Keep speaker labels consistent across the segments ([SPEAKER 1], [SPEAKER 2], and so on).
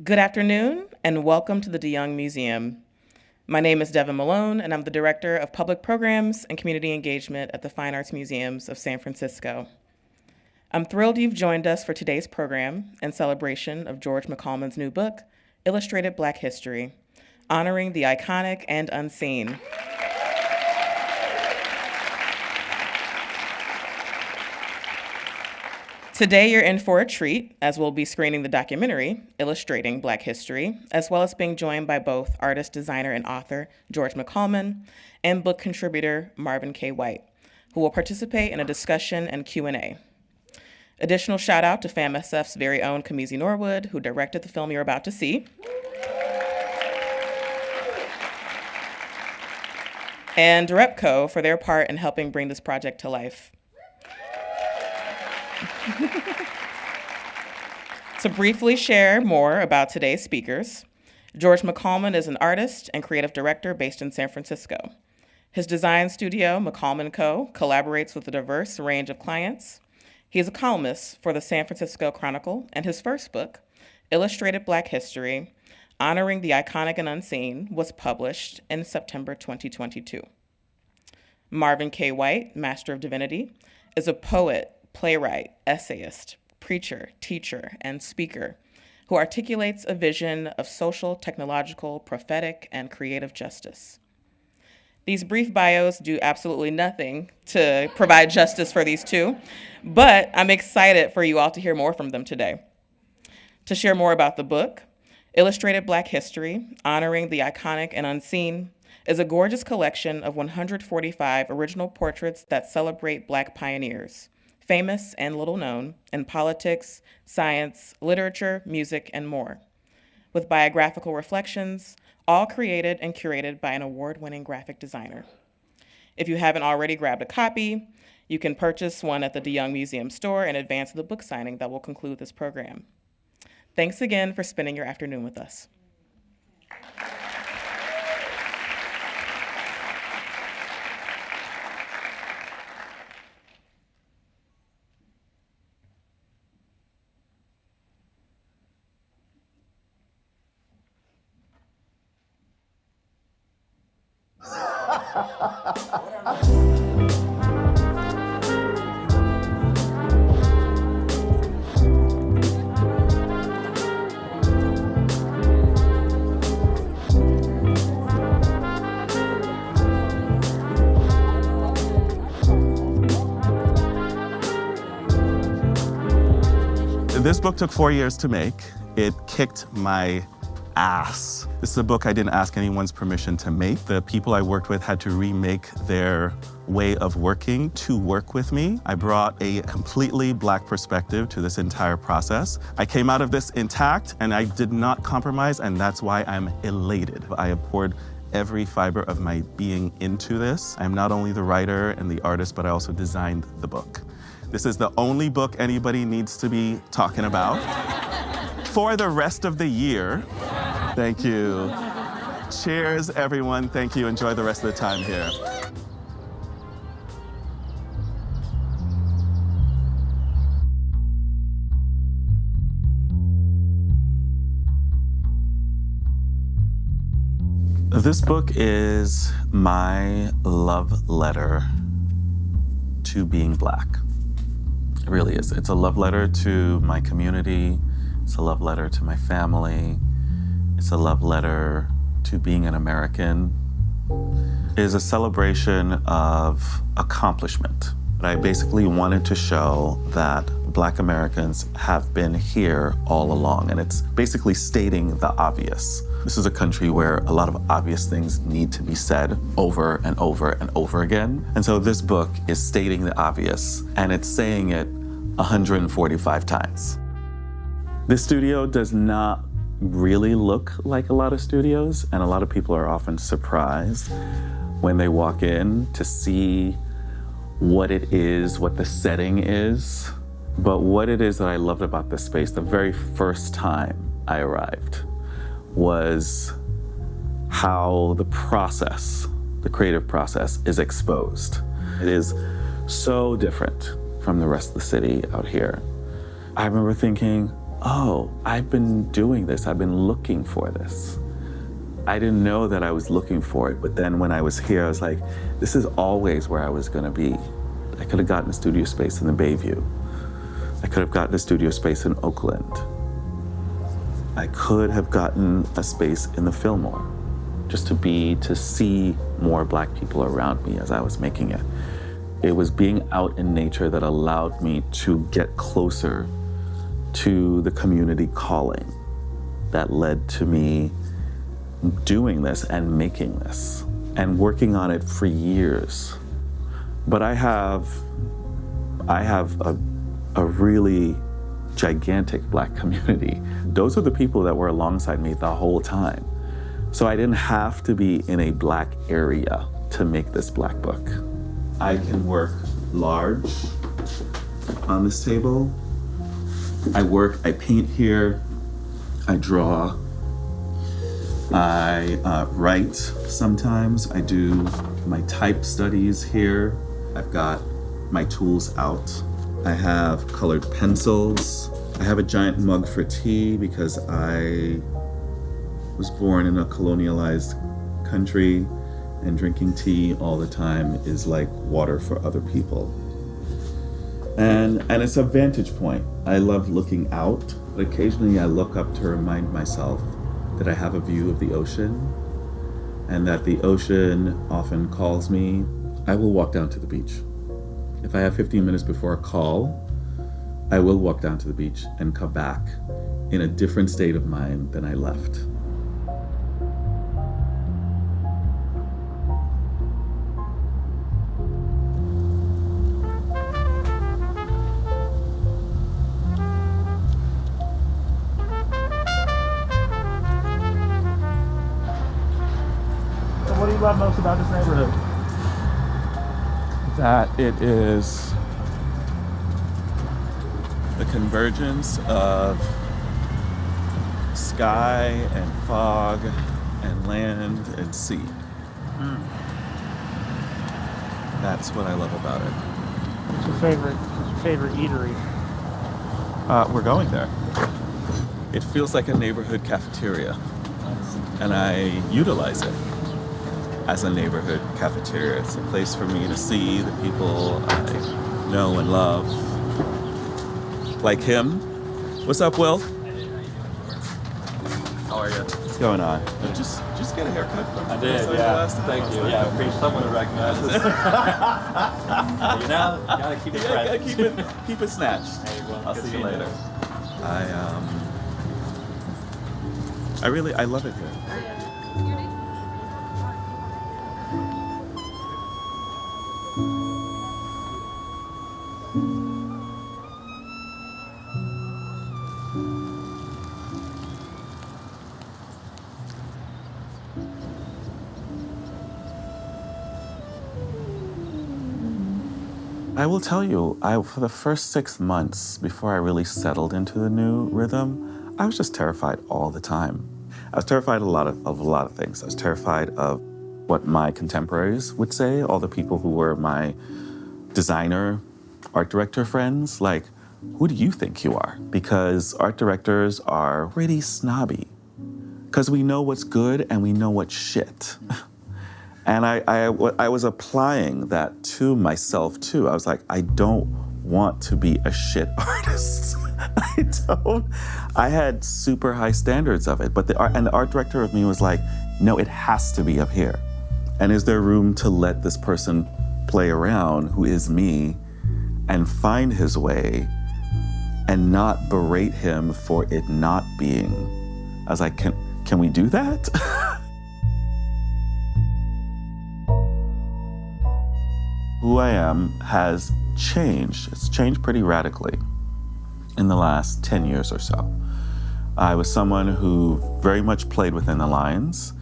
[SPEAKER 1] Good afternoon, and welcome to the DeYoung Museum. My name is Devin Malone, and I'm the Director of Public Programs and Community Engagement at the Fine Arts Museums of San Francisco. I'm thrilled you've joined us for today's program in celebration of George McCalman's new book, Illustrated Black History, honoring the iconic and unseen. Today, you're in for a treat, as we'll be screening the documentary, Illustrating Black History, as well as being joined by both artist, designer, and author George McCalman and book contributor Marvin K. White, who will participate in a discussion and Q&A. Additional shout out to FAMSF's very own Kamisi Norwood, who directed the film you're about to see. And DirectCo for their part in helping bring this project to life. To briefly share more about today's speakers, George McCalman is an artist and creative director based in San Francisco. His design studio, McCalmanCo, collaborates with a diverse range of clients. He is a columnist for the San Francisco Chronicle, and his first book, Illustrated Black History, Honoring the Iconic and Unseen, was published in September 2022. Marvin K. White, Master of Divinity, is a poet, playwright, essayist, preacher, teacher, and speaker who articulates a vision of social, technological, prophetic, and creative justice. These brief bios do absolutely nothing to provide justice for these two, but I'm excited for you all to hear more from them today. To share more about the book, Illustrated Black History, Honoring the Iconic and Unseen, is a gorgeous collection of 145 original portraits that celebrate Black pioneers, famous and little known, in politics, science, literature, music, and more, with biographical reflections, all created and curated by an award-winning graphic designer. If you haven't already grabbed a copy, you can purchase one at the DeYoung Museum store in advance of the book signing that will conclude this program. Thanks again for spending your afternoon with us.
[SPEAKER 2] This book took 4 years to make. It kicked my ass. This is a book I didn't ask anyone's permission to make. The people I worked with had to remake their way of working to work with me. I brought a completely Black perspective to this entire process. I came out of this intact and I did not compromise, and that's why I'm elated. I have poured every fiber of my being into this. I'm not only the writer and the artist, but I also designed the book. This is the only book anybody needs to be talking about for the rest of the year. Thank you. Cheers, everyone. Thank you. Enjoy the rest of the time here. This book is my love letter to being Black. It really is. It's a love letter to my community. It's a love letter to my family. It's a love letter to being an American. It is a celebration of accomplishment. I basically wanted to show that Black Americans have been here all along, and it's basically stating the obvious. This is a country where a lot of obvious things need to be said over and over and over again. And so this book is stating the obvious, and it's saying it 145 times. This studio does not really look like a lot of studios, and a lot of people are often surprised when they walk in to see what it is, what the setting is. But what it is that I loved about this space the very first time I arrived was how the process, the creative process, is exposed. It is so different from the rest of the city out here. I remember thinking, oh, I've been doing this. I've been looking for this. I didn't know that I was looking for it, but then when I was here, I was like, this is always where I was gonna be. I could have gotten a studio space in the Bayview. I could have gotten a studio space in Oakland. I could have gotten a space in the Fillmore, just to see more Black people around me as I was making it. It was being out in nature that allowed me to get closer to the community calling that led to me doing this and making this and working on it for years. But I have a really gigantic Black community. Those are the people that were alongside me the whole time. So I didn't have to be in a Black area to make this Black book. I can work large on this table. I paint here, I draw, I write sometimes. I do my type studies here. I've got my tools out. I have colored pencils. I have a giant mug for tea because I was born in a colonialized country, and drinking tea all the time is like water for other people. And it's a vantage point. I love looking out, but occasionally I look up to remind myself that I have a view of the ocean and that the ocean often calls me. I will walk down to the beach. If I have 15 minutes before a call, I will walk down to the beach and come back in a different state of mind than I left.
[SPEAKER 3] What do you love most about this neighborhood?
[SPEAKER 2] That it is the convergence of sky and fog and land and sea. That's what I love about it.
[SPEAKER 3] What's your favorite eatery?
[SPEAKER 2] We're going there. It feels like a neighborhood cafeteria, and I utilize it as a neighborhood cafeteria. It's a place for me to see the people I know and love. Like him. What's up, Will?
[SPEAKER 4] How are you?
[SPEAKER 2] What's going on? Just get a haircut from
[SPEAKER 4] I did,
[SPEAKER 2] the
[SPEAKER 4] yeah.
[SPEAKER 2] last time.
[SPEAKER 4] Thank you. Yeah, I appreciate someone to recognize this. You know, gotta keep it fresh.
[SPEAKER 2] Gotta keep it snatched.
[SPEAKER 4] Hey, well,
[SPEAKER 2] I'll
[SPEAKER 4] good
[SPEAKER 2] see you
[SPEAKER 4] seeing you.
[SPEAKER 2] later. I love it here. I will tell you, for the first 6 months before I really settled into the new rhythm, I was just terrified all the time. I was terrified of a lot of things. I was terrified of what my contemporaries would say, all the people who were my designer, art director friends. Like, who do you think you are? Because art directors are really snobby. Because we know what's good and we know what's shit. And I was applying that to myself too. I was like, I don't want to be a shit artist. I had super high standards of it, but the art director of me was like, no, it has to be up here. And is there room to let this person play around, who is me, and find his way and not berate him for it not being? I was like, can we do that? Who I am has changed. It's changed pretty radically in the last 10 years or so. I was someone who very much played within the lines,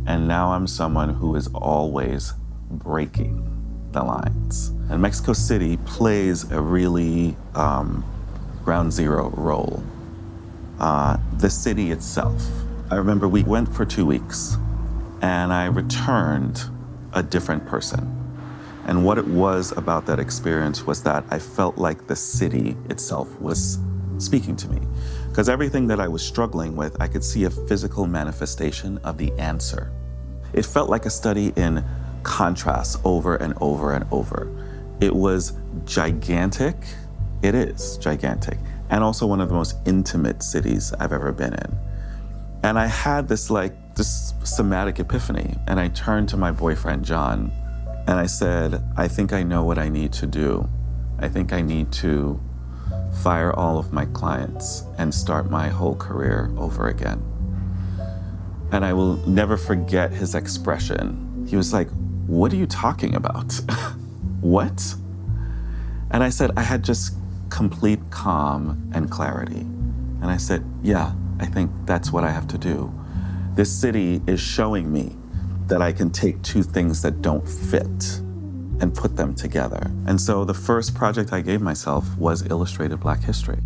[SPEAKER 2] and now I'm someone who is always breaking the lines. And Mexico City plays a really ground zero role. The city itself. I remember we went for 2 weeks, and I returned a different person. And what it was about that experience was that I felt like the city itself was speaking to me. Because everything that I was struggling with, I could see a physical manifestation of the answer. It felt like a study in contrast over and over and over. It was gigantic. It is gigantic. And also one of the most intimate cities I've ever been in. And I had this somatic epiphany. And I turned to my boyfriend, John, and I said, I think I know what I need to do. I think I need to fire all of my clients and start my whole career over again. And I will never forget his expression. He was like, what are you talking about? What? And I said, I had just complete calm and clarity. And I said, yeah, I think that's what I have to do. This city is showing me that I can take two things that don't fit and put them together. And so the first project I gave myself was Illustrated Black History.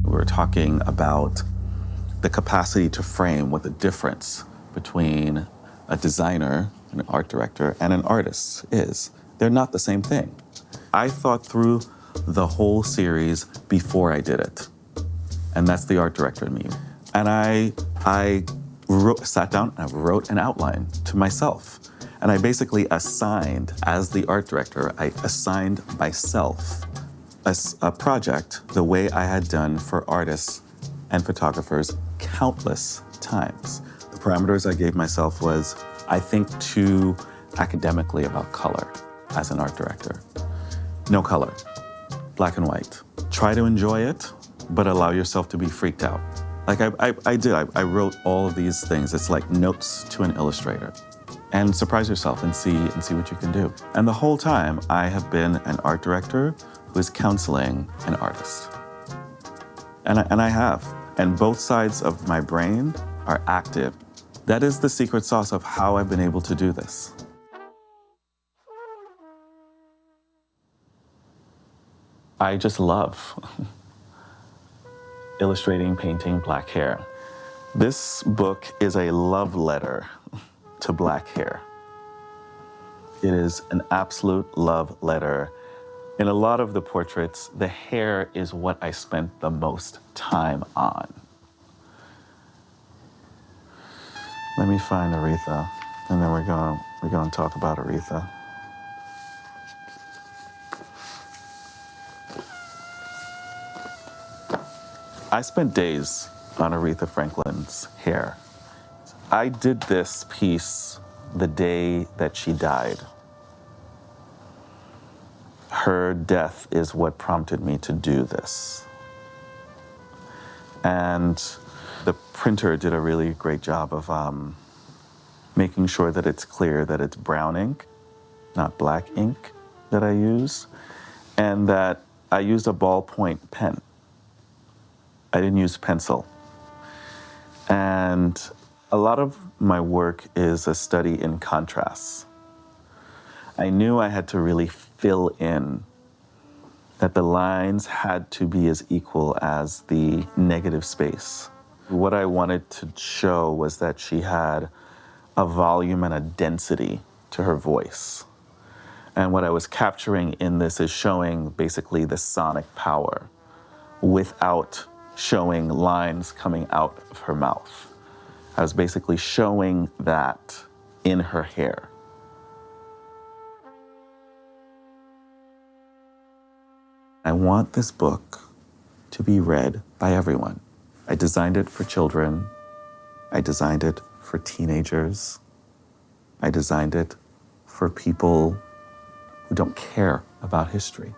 [SPEAKER 2] We're talking about the capacity to frame what the difference between a designer, an art director, and an artist is. They're not the same thing. I thought through the whole series before I did it. And that's the art director in me. And I sat down and I wrote an outline to myself. And I basically assigned, as the art director, I assigned myself a project the way I had done for artists and photographers countless times. The parameters I gave myself was, I think too academically about color as an art director. No color, black and white. Try to enjoy it, but allow yourself to be freaked out. Like I wrote all of these things. It's like notes to an illustrator. And surprise yourself and see what you can do. And the whole time I have been an art director who is counseling an artist. And I have. And both sides of my brain are active. That is the secret sauce of how I've been able to do this. I just love illustrating, painting black hair. This book is a love letter to black hair. It is an absolute love letter. In a lot of the portraits, the hair is what I spent the most time on. Let me find Aretha, and then we're going to talk about Aretha. I spent days on Aretha Franklin's hair. I did this piece the day that she died. Her death is what prompted me to do this. And the printer did a really great job of making sure that it's clear that it's brown ink, not black ink that I use, and that I used a ballpoint pen. I didn't use pencil. And a lot of my work is a study in contrasts. I knew I had to really fill in, that the lines had to be as equal as the negative space. What I wanted to show was that she had a volume and a density to her voice. And what I was capturing in this is showing basically the sonic power without showing lines coming out of her mouth. I was basically showing that in her hair. I want this book to be read by everyone. I designed it for children. I designed it for teenagers. I designed it for people who don't care about history.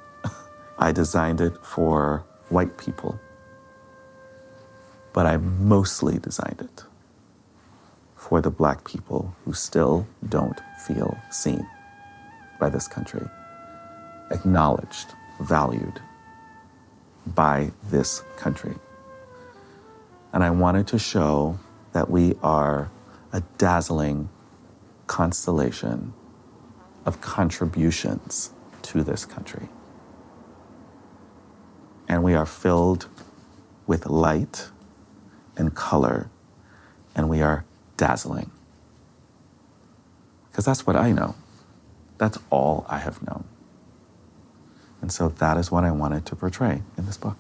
[SPEAKER 2] I designed it for white people. But I mostly designed it for the black people who still don't feel seen by this country, acknowledged, valued by this country. And I wanted to show that we are a dazzling constellation of contributions to this country. and we are filled with light and color, and we are dazzling. Because that's what I know. That's all I have known. And so that is what I wanted to portray in this book.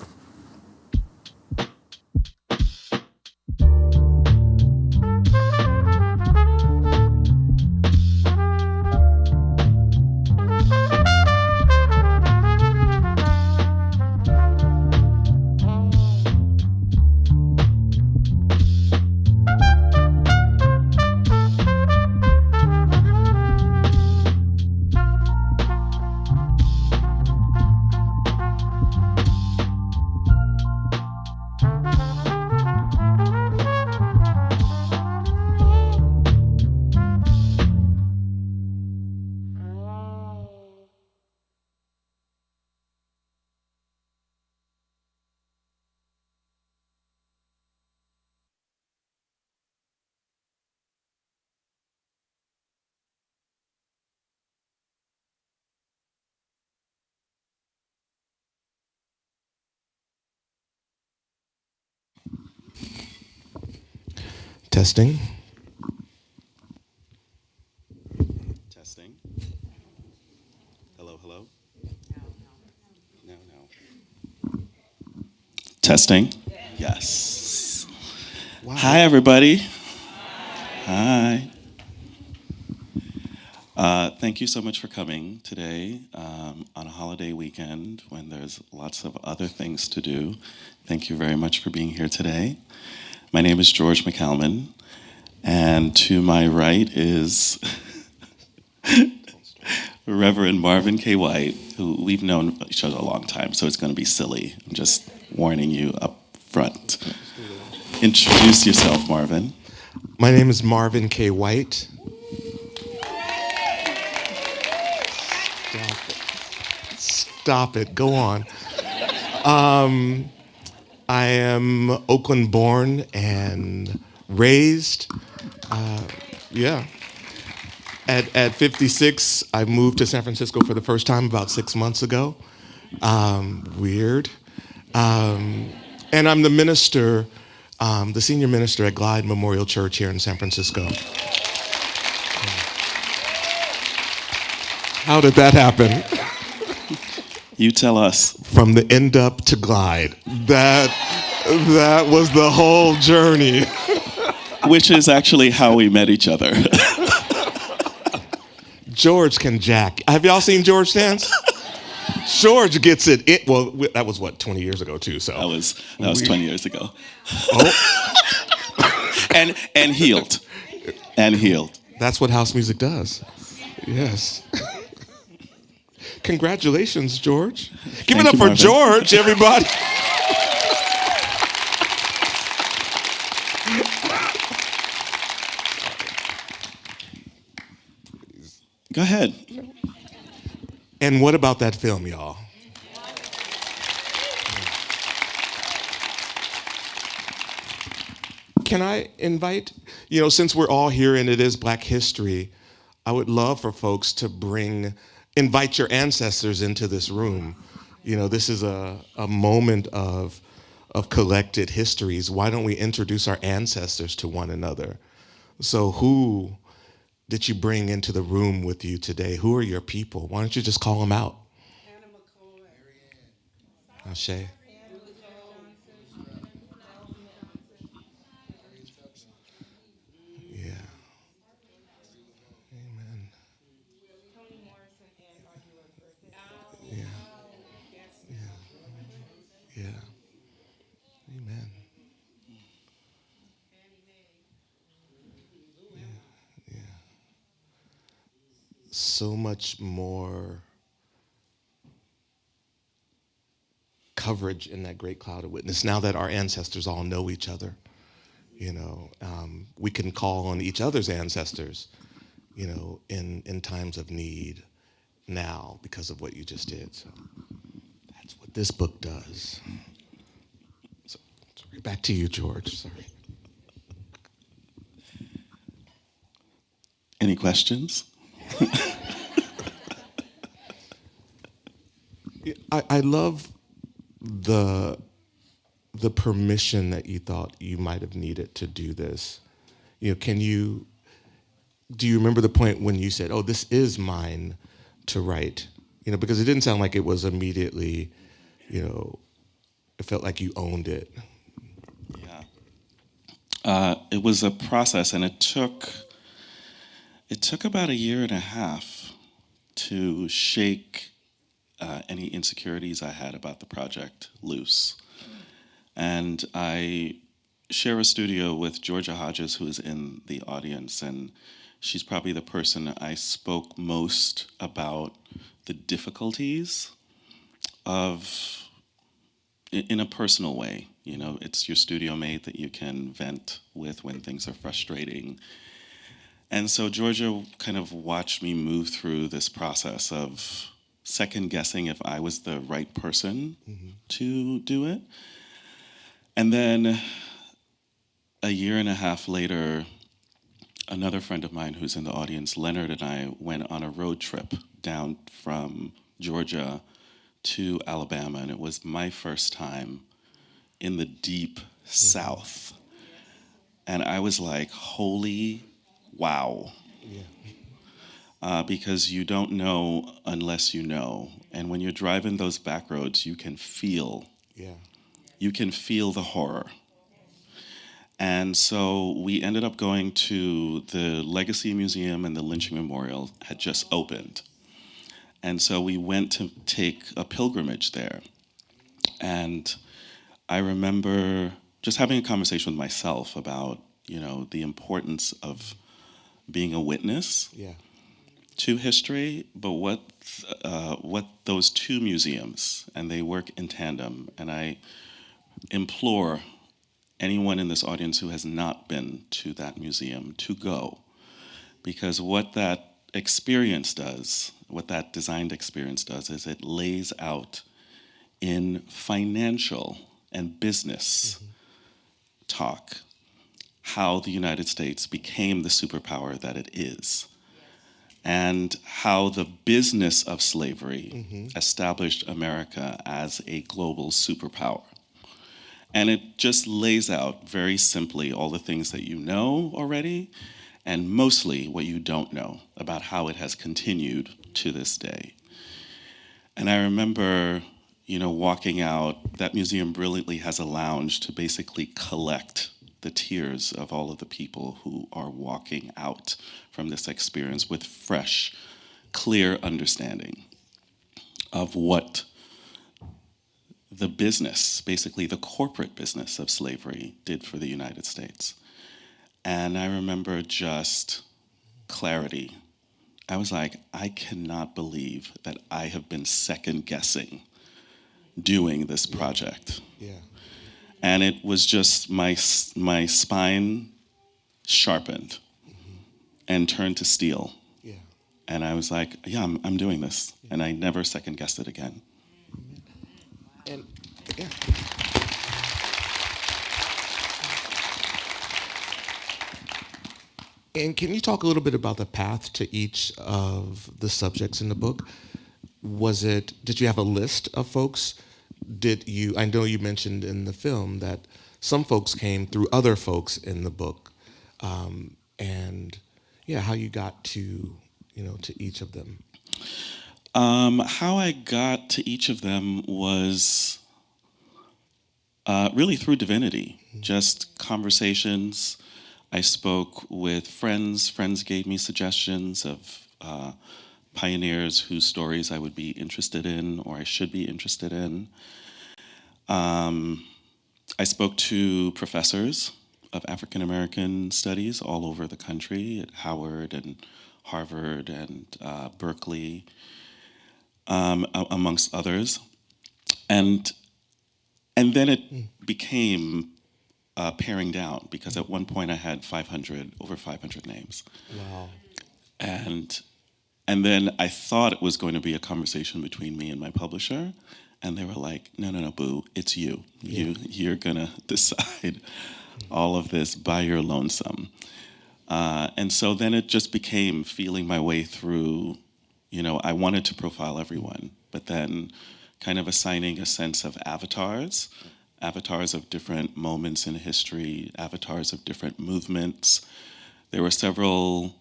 [SPEAKER 5] Testing.
[SPEAKER 2] Testing. Hello, hello. No, no. Testing. Yes.
[SPEAKER 5] Wow.
[SPEAKER 2] Hi, everybody. Hi. Thank you so much for coming today on a holiday weekend when there's lots of other things to do. Thank you very much for being here today. My name is George McCalman, and to my right is Reverend Marvin K. White, who we've known each other a long time, so it's going to be silly. I'm just warning you up front. Introduce yourself, Marvin.
[SPEAKER 5] My name is Marvin K. White. Stop it. Go on. I am Oakland born and raised. Yeah. At 56, I moved to San Francisco for the first time about 6 months ago. Weird. And I'm the minister, the senior minister at Glide Memorial Church here in San Francisco. How did that happen?
[SPEAKER 2] You tell us.
[SPEAKER 5] From the end up to Glide. That was the whole journey.
[SPEAKER 2] Which is actually how we met each other.
[SPEAKER 5] George can jack. Have y'all seen George dance? George gets it. Well, that was what, 20 years ago too. So
[SPEAKER 2] That was 20 years ago.
[SPEAKER 5] Oh,
[SPEAKER 2] And healed. And healed.
[SPEAKER 5] that's what house music does. Yes. Congratulations, George. Give it
[SPEAKER 2] Thank
[SPEAKER 5] up
[SPEAKER 2] you,
[SPEAKER 5] for
[SPEAKER 2] Marvin.
[SPEAKER 5] George, everybody.
[SPEAKER 2] Go ahead.
[SPEAKER 5] And what about that film, y'all? Can I invite, since we're all here and it is Black History, I would love for folks to invite your ancestors into this room. This is a moment of collected histories. Why don't we introduce our ancestors to one another? So who did you bring into the room with you today? Who are your people? Why don't you just call them out? Ashe. Yeah. Amen. Yeah. Yeah. Amen. Yeah. So much more coverage in that great cloud of witness. Now that our ancestors all know each other, we can call on each other's ancestors, in times of need now because of what you just did. So that's what this book does. So, sorry, back to you, George. Sorry.
[SPEAKER 2] Any questions?
[SPEAKER 5] I love the permission that you thought you might have needed to do this? You know, do you remember the point when you said, "Oh, this is mine to write"? You know, because it didn't sound like it was immediately, you know, it felt like you owned it.
[SPEAKER 2] Yeah. It was a process, and it took about a year and a half to shake any insecurities I had about the project loose. And I share a studio with Georgia Hodges, who is in the audience, and she's probably the person I spoke most about the difficulties of, in a personal way. You know, it's your studio mate that you can vent with when things are frustrating. And so Georgia kind of watched me move through this process of second guessing if I was the right person to do it. And then a year and a half later, another friend of mine who's in the audience, Leonard, and I went on a road trip down from Georgia to Alabama, and it was my first time in the deep South. And I was like, holy wow. Because you don't know unless you know. And when you're driving those back roads, you can feel the horror. And so we ended up going to the Legacy Museum, and the Lynching Memorial had just opened. And so we went to take a pilgrimage there. And I remember just having a conversation with myself about, you know, the importance of being a witness to history, but what those two museums, and they work in tandem, and I implore anyone in this audience who has not been to that museum to go, because what that experience does, what that designed experience does, is it lays out in financial and business talk how the United States became the superpower that it is, and how the business of slavery established America as a global superpower. And it just lays out very simply all the things that you know already, and mostly what you don't know about how it has continued to this day. And I remember, you know, walking out. That museum brilliantly has a lounge to basically collect the tears of all of the people who are walking out from this experience with fresh, clear understanding of what the business, basically the corporate business of slavery, did for the United States. And I remember just clarity. I was like, I cannot believe that I have been second guessing doing this project. And it was just my spine sharpened and turned to steel. And I was like, yeah, I'm doing this. And I never second guessed it again.
[SPEAKER 5] And And can you talk a little bit about the path to each of the subjects in the book? Did you have a list of folks? I know you mentioned in the film that some folks came through other folks in the book, and how you got to each of them.
[SPEAKER 2] How I got to each of them was really through divinity, just conversations. I spoke with friends. Friends gave me suggestions of pioneers whose stories I would be interested in or I should be interested in. I spoke to professors of African American studies all over the country at Howard and Harvard and Berkeley, amongst others. And then it became paring down, because at one point I had over 500 names.
[SPEAKER 5] Wow.
[SPEAKER 2] And then I thought it was going to be a conversation between me and my publisher, and they were like, no, boo, it's you. Yeah. You're gonna decide all of this by your lonesome. And so then it just became feeling my way through, I wanted to profile everyone, but then kind of assigning a sense of avatars, avatars of different moments in history, avatars of different movements. There were several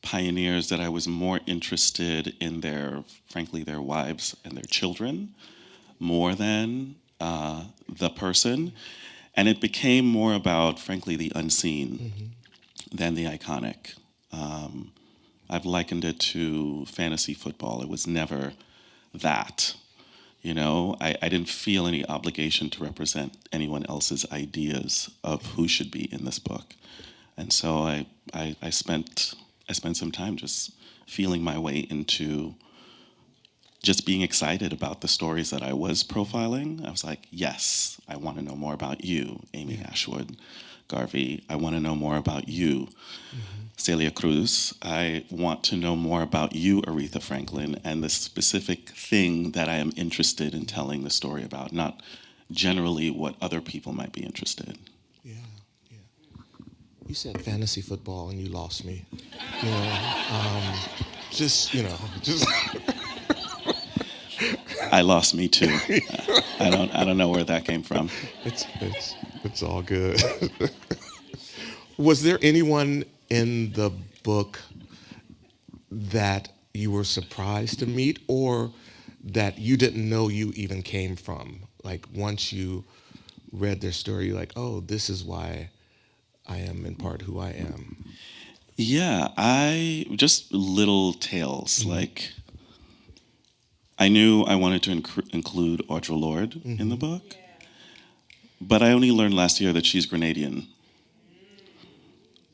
[SPEAKER 2] pioneers that I was more interested in frankly, their wives and their children, more than the person. And it became more about, frankly, the unseen than the iconic. I've likened it to fantasy football. It was never that. I didn't feel any obligation to represent anyone else's ideas of who should be in this book. And so I spent some time just feeling my way into just being excited about the stories that I was profiling. I was like, yes, I want to know more about you, Amy Ashwood Garvey. I want to know more about you, Celia Cruz. I want to know more about you, Aretha Franklin, and the specific thing that I am interested in telling the story about, not generally what other people might be interested in.
[SPEAKER 5] Yeah. You said fantasy football and you lost me. Just.
[SPEAKER 2] I lost me too. I don't know where that came from.
[SPEAKER 5] It's all good. Was there anyone in the book that you were surprised to meet, or that you didn't know you even came from? Like, once you read their story, you're like, oh, this is why I am in part who I am.
[SPEAKER 2] Yeah, just little tales. Like, I knew I wanted to include Audre Lorde in the book, but I only learned last year that she's Grenadian.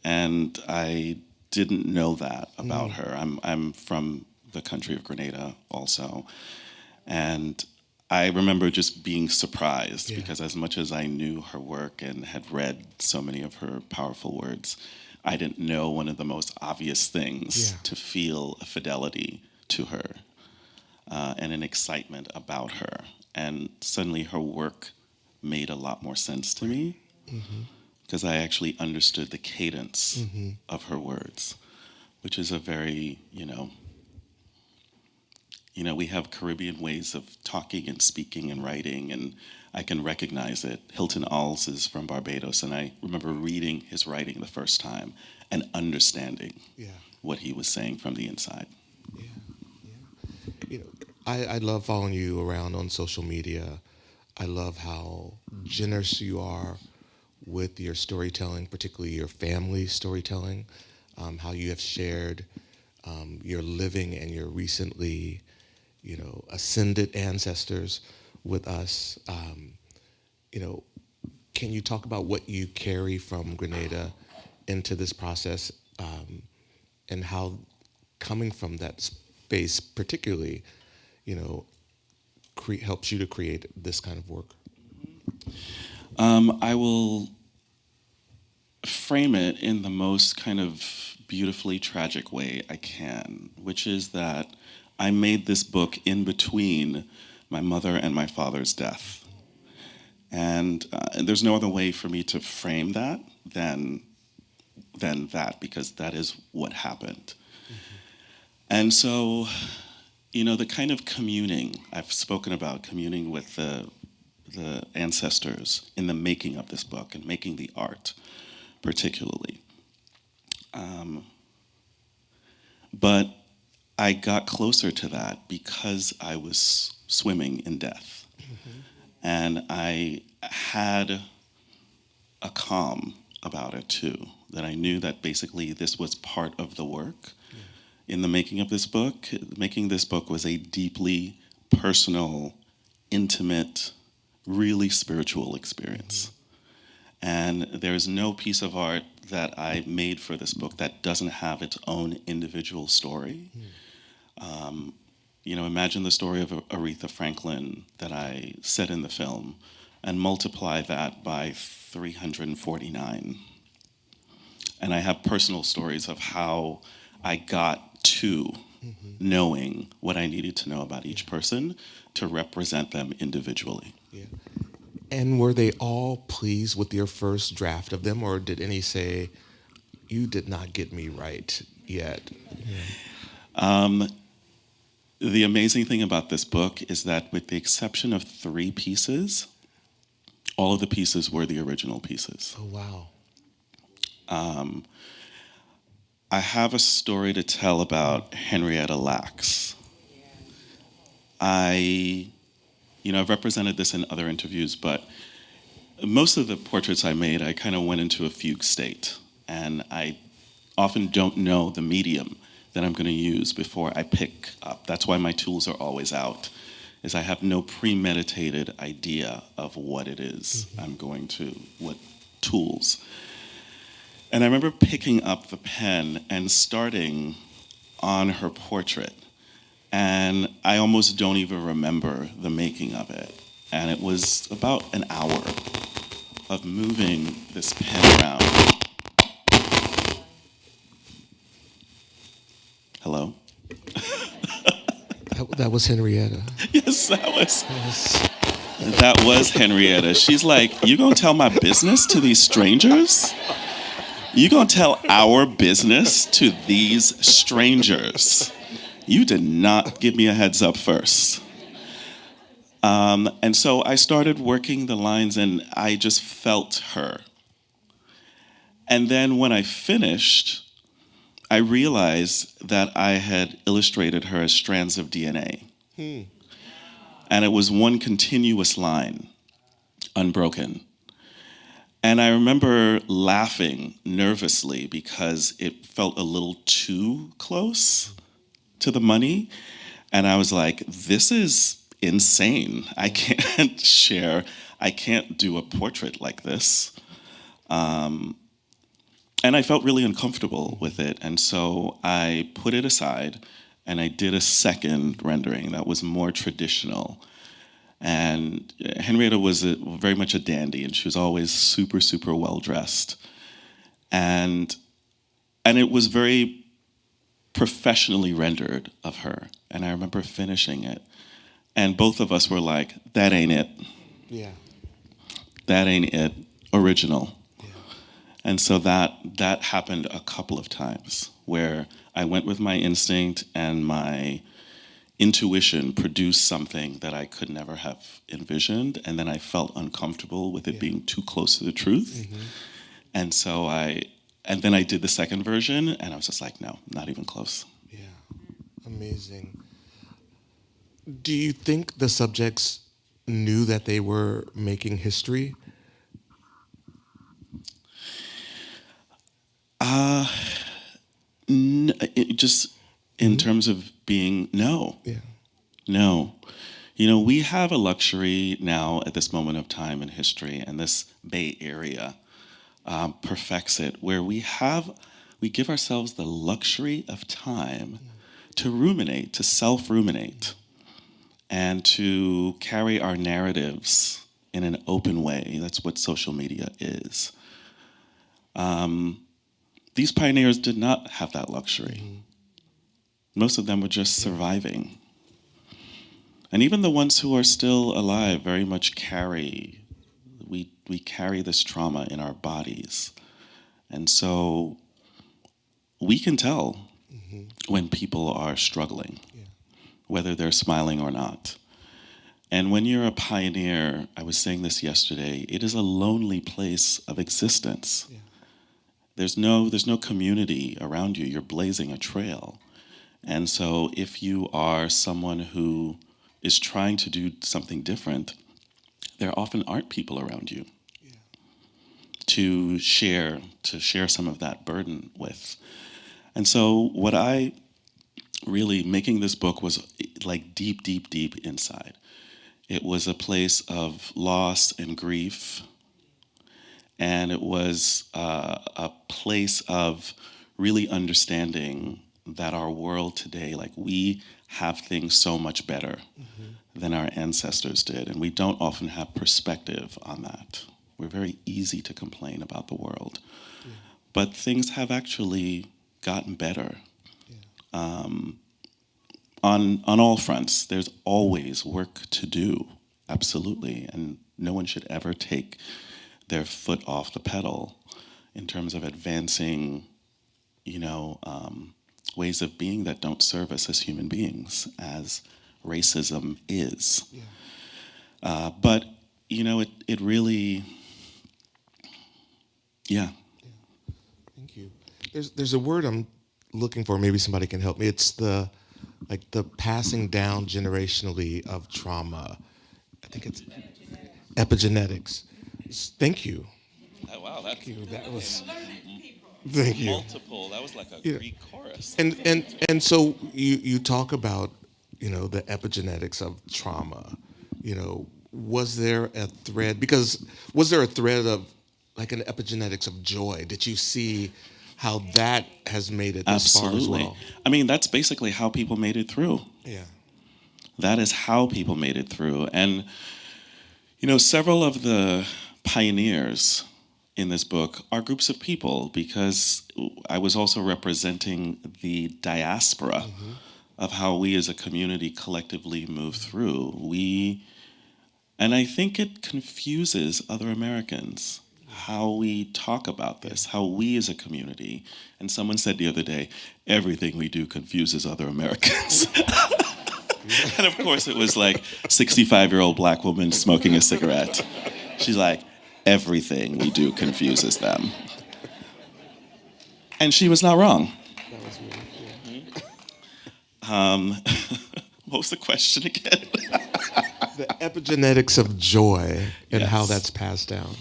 [SPEAKER 2] And I didn't know that about her. I'm from the country of Grenada also. And I remember just being surprised because as much as I knew her work and had read so many of her powerful words, I didn't know one of the most obvious things to feel a fidelity to her and an excitement about her. And suddenly her work made a lot more sense to me because I actually understood the cadence of her words, which is a very, we have Caribbean ways of talking and speaking and writing, and I can recognize it. Hilton Als is from Barbados, and I remember reading his writing the first time and understanding what he was saying from the inside.
[SPEAKER 5] I love following you around on social media. I love how generous you are with your storytelling, particularly your family storytelling, how you have shared your living and your recently, ascended ancestors with us. Can you talk about what you carry from Grenada into this process, and how coming from that space particularly, helps you to create this kind of work?
[SPEAKER 2] I will frame it in the most kind of beautifully tragic way I can, which is that I made this book in between my mother and my father's death. And there's no other way for me to frame that than that, because that is what happened. And so, the kind of communing, I've spoken about communing with the ancestors in the making of this book and making the art particularly. But I got closer to that because I was swimming in death. And I had a calm about it too, that I knew that basically this was part of the work. In the making of this book, making this book was a deeply personal, intimate, really spiritual experience. And there's no piece of art that I made for this book that doesn't have its own individual story. Imagine the story of Aretha Franklin that I set in the film and multiply that by 349. And I have personal stories of how I got to knowing what I needed to know about each person to represent them individually.
[SPEAKER 5] Yeah. And were they all pleased with your first draft of them, or did any say, you did not get me right yet?
[SPEAKER 2] The amazing thing about this book is that with the exception of 3 pieces, all of the pieces were the original pieces.
[SPEAKER 5] Oh, wow.
[SPEAKER 2] I have a story to tell about Henrietta Lacks. I've represented this in other interviews, but most of the portraits I made, I kind of went into a fugue state, and I often don't know the medium that I'm going to use before I pick up. That's why my tools are always out, is I have no premeditated idea of what it is I'm going to, what tools. And I remember picking up the pen and starting on her portrait. And I almost don't even remember the making of it. And it was about an hour of moving this pen around. Hello?
[SPEAKER 5] That was Henrietta.
[SPEAKER 2] Yes, that was Henrietta. She's like, you gonna tell my business to these strangers? You gonna tell our business to these strangers? You did not give me a heads up first. And so I started working the lines and I just felt her. And then when I finished, I realized that I had illustrated her as strands of DNA. And it was one continuous line, unbroken. And I remember laughing nervously because it felt a little too close to the money. And I was like, this is insane. I can't do a portrait like this. And I felt really uncomfortable with it. And so I put it aside and I did a second rendering that was more traditional. And Henrietta was very much a dandy, and she was always super, super well-dressed. And it was very professionally rendered of her. And I remember finishing it. And both of us were like, that ain't it.
[SPEAKER 5] Yeah.
[SPEAKER 2] That ain't it. Original.
[SPEAKER 5] Yeah.
[SPEAKER 2] And so that happened a couple of times where I went with my instinct and my intuition produced something that I could never have envisioned, and then I felt uncomfortable with it being too close to the truth. And so then I did the second version, and I was just like, no, not even close.
[SPEAKER 5] Yeah, amazing. Do you think the subjects knew that they were making history?
[SPEAKER 2] Just in terms of being, no.
[SPEAKER 5] Yeah.
[SPEAKER 2] No. We have a luxury now at this moment of time in history, and this Bay Area perfects it, where we give ourselves the luxury of time to ruminate, to self-ruminate, and to carry our narratives in an open way. That's what social media is. These pioneers did not have that luxury. Most of them were just surviving. And even the ones who are still alive very much we carry this trauma in our bodies. And so we can tell when people are struggling, whether they're smiling or not. And when you're a pioneer, I was saying this yesterday, it is a lonely place of existence. Yeah. There's no community around you. You're blazing a trail. And so if you are someone who is trying to do something different, there often aren't people around you to share some of that burden with. And so what I really, making this book was like deep, deep, deep inside. It was a place of loss and grief. And it was a place of really understanding that our world today, like we have things so much better than our ancestors did. And we don't often have perspective on that. We're very easy to complain about the world. Yeah. But things have actually gotten better. Yeah. On all fronts, there's always work to do, absolutely. And no one should ever take their foot off the pedal in terms of advancing, ways of being that don't serve us as human beings, as racism is. But, it really, yeah.
[SPEAKER 5] Thank you. There's a word I'm looking for. Maybe somebody can help me. It's the passing down generationally of trauma. I think it's epigenetics. Thank you.
[SPEAKER 2] Oh, wow,
[SPEAKER 5] Thank you. That was. Thank you.
[SPEAKER 2] multiple. That was like a Greek chorus.
[SPEAKER 5] And so you talk about the epigenetics of trauma. Was there a thread? Because was there a thread of like an epigenetics of joy? Did you see how that has made it this far as well?
[SPEAKER 2] I mean, that's basically how people made it through.
[SPEAKER 5] Yeah.
[SPEAKER 2] That is how people made it through. And, several of the pioneers in this book are groups of people, because I was also representing the diaspora of how we as a community collectively move through. And I think it confuses other Americans how we talk about this, how we as a community. And someone said the other day, everything we do confuses other Americans. And of course it was like 65-year-old black woman smoking a cigarette. She's like, everything we do confuses them. And she was not wrong.
[SPEAKER 5] That was me.
[SPEAKER 2] What was the question again?
[SPEAKER 5] The epigenetics of joy and how
[SPEAKER 2] Yes.
[SPEAKER 5] that's passed down.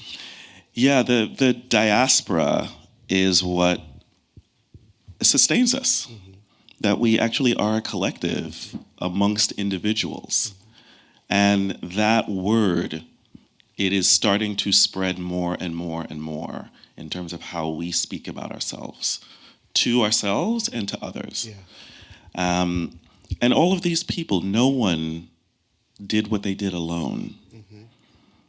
[SPEAKER 2] Yeah, the diaspora is what sustains us. That we actually are a collective amongst individuals. And that word, it is starting to spread more and more and more in terms of how we speak about ourselves, to ourselves and to others.
[SPEAKER 5] Yeah.
[SPEAKER 2] And all of these people, no one did what they did alone.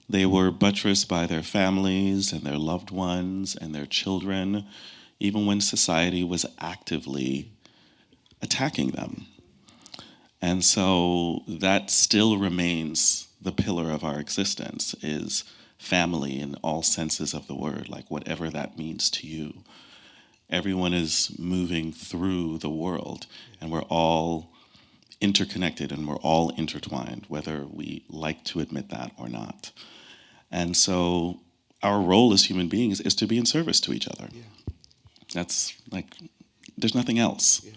[SPEAKER 2] They were buttressed by their families and their loved ones and their children, even when society was actively attacking them. And so that still remains the pillar of our existence, is family in all senses of the word, like whatever that means to you. Everyone is moving through the world, and we're all interconnected and we're all intertwined, whether we like to admit that or not. And so our role as human beings is to be in service to each other.
[SPEAKER 5] Yeah.
[SPEAKER 2] That's like, there's nothing else.
[SPEAKER 5] Yeah.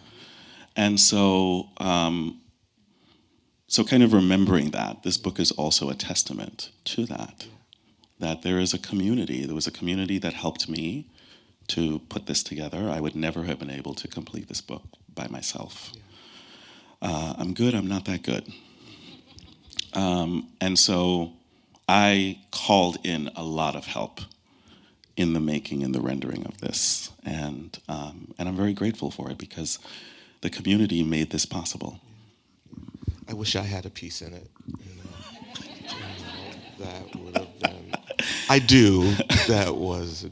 [SPEAKER 2] And so, so kind of remembering that, this book is also a testament to that. That there is a community, there was a community that helped me to put this together. I would never have been able to complete this book by myself. I'm good, I'm not that good. And so I called in a lot of help in the making and the rendering of this. And I'm very grateful for it, because the community made this possible.
[SPEAKER 5] I wish I had a piece in it. That would have been. I do. That was.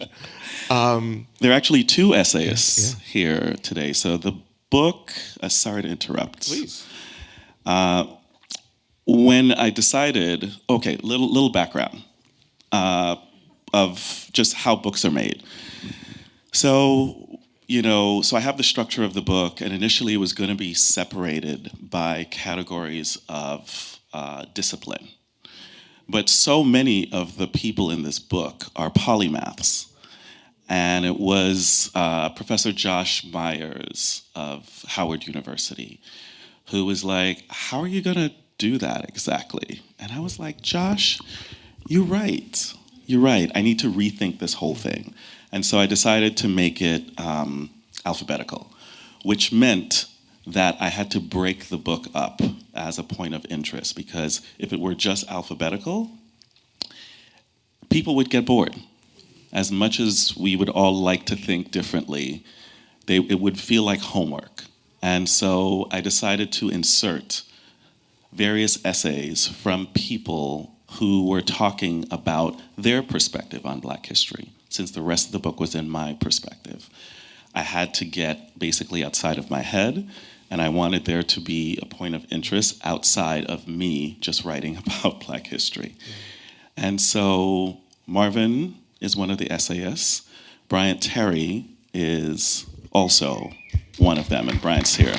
[SPEAKER 2] There are actually two essayists here today. So the book, sorry to interrupt.
[SPEAKER 5] Please.
[SPEAKER 2] When I decided, okay, little background of just how books are made. So, so I have the structure of the book, and initially it was going to be separated by categories of discipline. But so many of the people in this book are polymaths. And it was Professor Josh Myers of Howard University, who was like, how are you going to do that exactly? And I was like, Josh, you're right. You're right. I need to rethink this whole thing. And so I decided to make it alphabetical, which meant that I had to break the book up as a point of interest, because if it were just alphabetical, people would get bored. As much as we would all like to think differently, it would feel like homework. And so I decided to insert various essays from people who were talking about their perspective on Black history, since the rest of the book was in my perspective. I had to get basically outside of my head, and I wanted there to be a point of interest outside of me just writing about Black history. And so Marvin is one of the essayists. Bryant Terry is also one of them, and Bryant's here.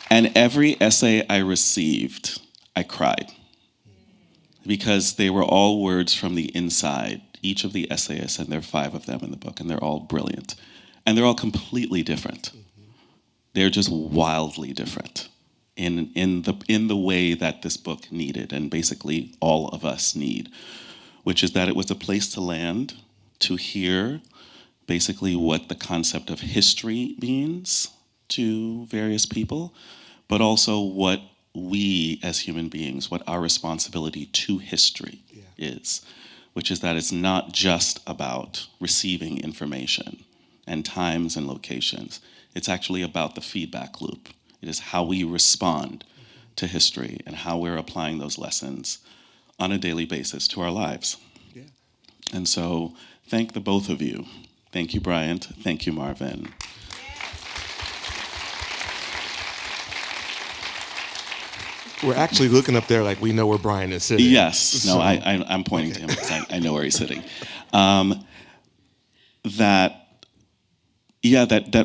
[SPEAKER 2] And every essay I received, I cried, because they were all words from the inside, each of the essayists, and there are 5 of them in the book, and they're all brilliant. And they're all completely different. They're just wildly different in the way that this book needed, and basically all of us need, which is that it was a place to land, to hear basically what the concept of history means to various people, but also what we as human beings, what our responsibility to history is, which is that it's not just about receiving information and times and locations. It's actually about the feedback loop. It is how we respond to history and how we're applying those lessons on a daily basis to our lives. Yeah. And so thank the both of you. Thank you, Bryant. Thank you, Marvin.
[SPEAKER 5] We're actually looking up there like we know where Brian is sitting.
[SPEAKER 2] Yes. No, I'm pointing to him because I know where he's sitting. That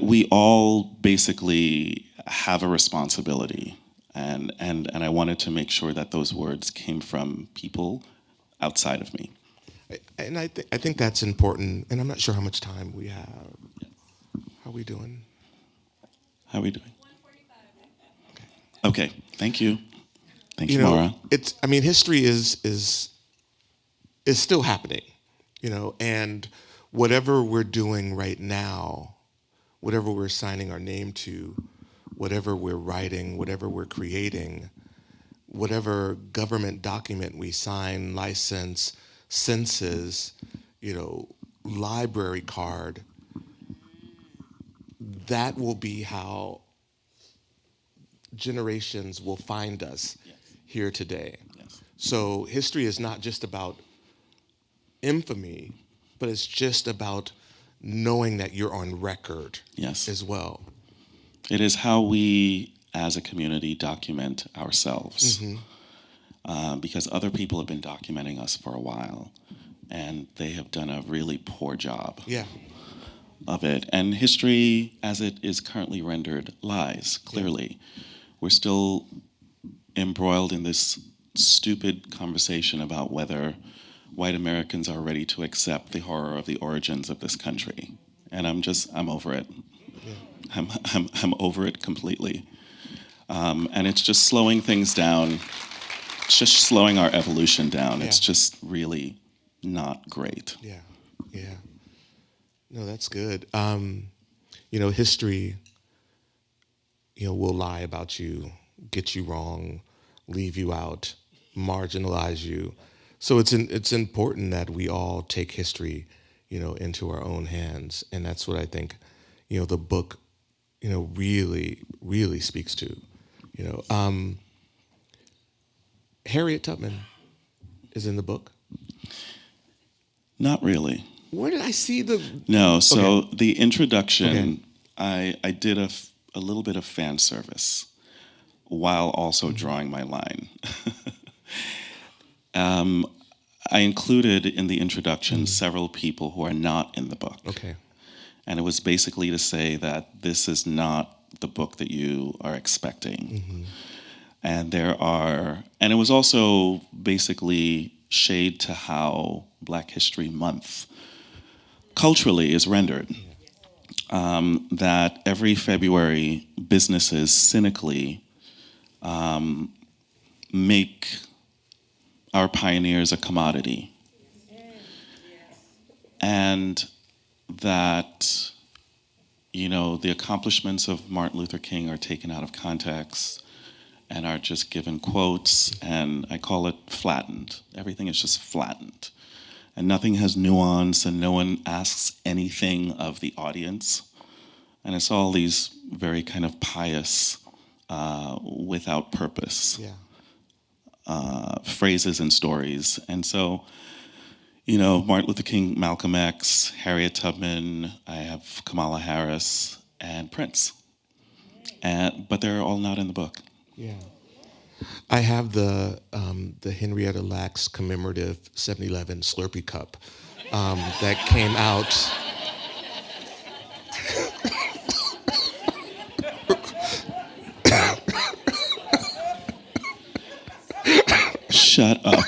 [SPEAKER 2] we all basically have a responsibility. And I wanted to make sure that those words came from people outside of me.
[SPEAKER 5] And I think that's important. And I'm not sure how much time we have. How are we doing?
[SPEAKER 2] How are we doing? 1:45. Okay. Thank you. Thank you,
[SPEAKER 5] Maura.
[SPEAKER 2] Maura.
[SPEAKER 5] History is still happening, and whatever we're doing right now, whatever we're signing our name to, whatever we're writing, whatever we're creating, whatever government document we sign, license, census, library card, that will be how generations will find us here today. Yes. So history is not just about infamy, but it's just about knowing that you're on record as well.
[SPEAKER 2] It is how we, as a community, document ourselves. Because other people have been documenting us for a while, and they have done a really poor job of it. And history, as it is currently rendered, lies, clearly. We're still embroiled in this stupid conversation about whether white Americans are ready to accept the horror of the origins of this country. And I'm over it. I'm over it completely. And it's just slowing things down. It's just slowing our evolution down. It's just really not great.
[SPEAKER 5] Yeah. No, that's good. History, will lie about you, get you wrong, leave you out, marginalize you. So it's important that we all take history, into our own hands, and that's what I think, the book, really, really speaks to. Harriet Tubman is in the book.
[SPEAKER 2] Not really.
[SPEAKER 5] Where did I see the?
[SPEAKER 2] No. So the introduction, I did a little bit of fan service while also drawing my line. I included in the introduction several people who are not in the book.
[SPEAKER 5] Okay.
[SPEAKER 2] And it was basically to say that this is not the book that you are expecting. And it was also basically shade to how Black History Month culturally is rendered. That every February, businesses cynically make our pioneers a commodity. And that, the accomplishments of Martin Luther King are taken out of context and are just given quotes, and I call it flattened. Everything is just flattened. And nothing has nuance, and no one asks anything of the audience. And it's all these very kind of pious, without purpose phrases and stories. And so, Martin Luther King, Malcolm X, Harriet Tubman, I have Kamala Harris, and Prince. But they're all not in the book.
[SPEAKER 5] Yeah. I have the Henrietta Lacks commemorative 7-Eleven Slurpee cup that came out.
[SPEAKER 2] Shut up.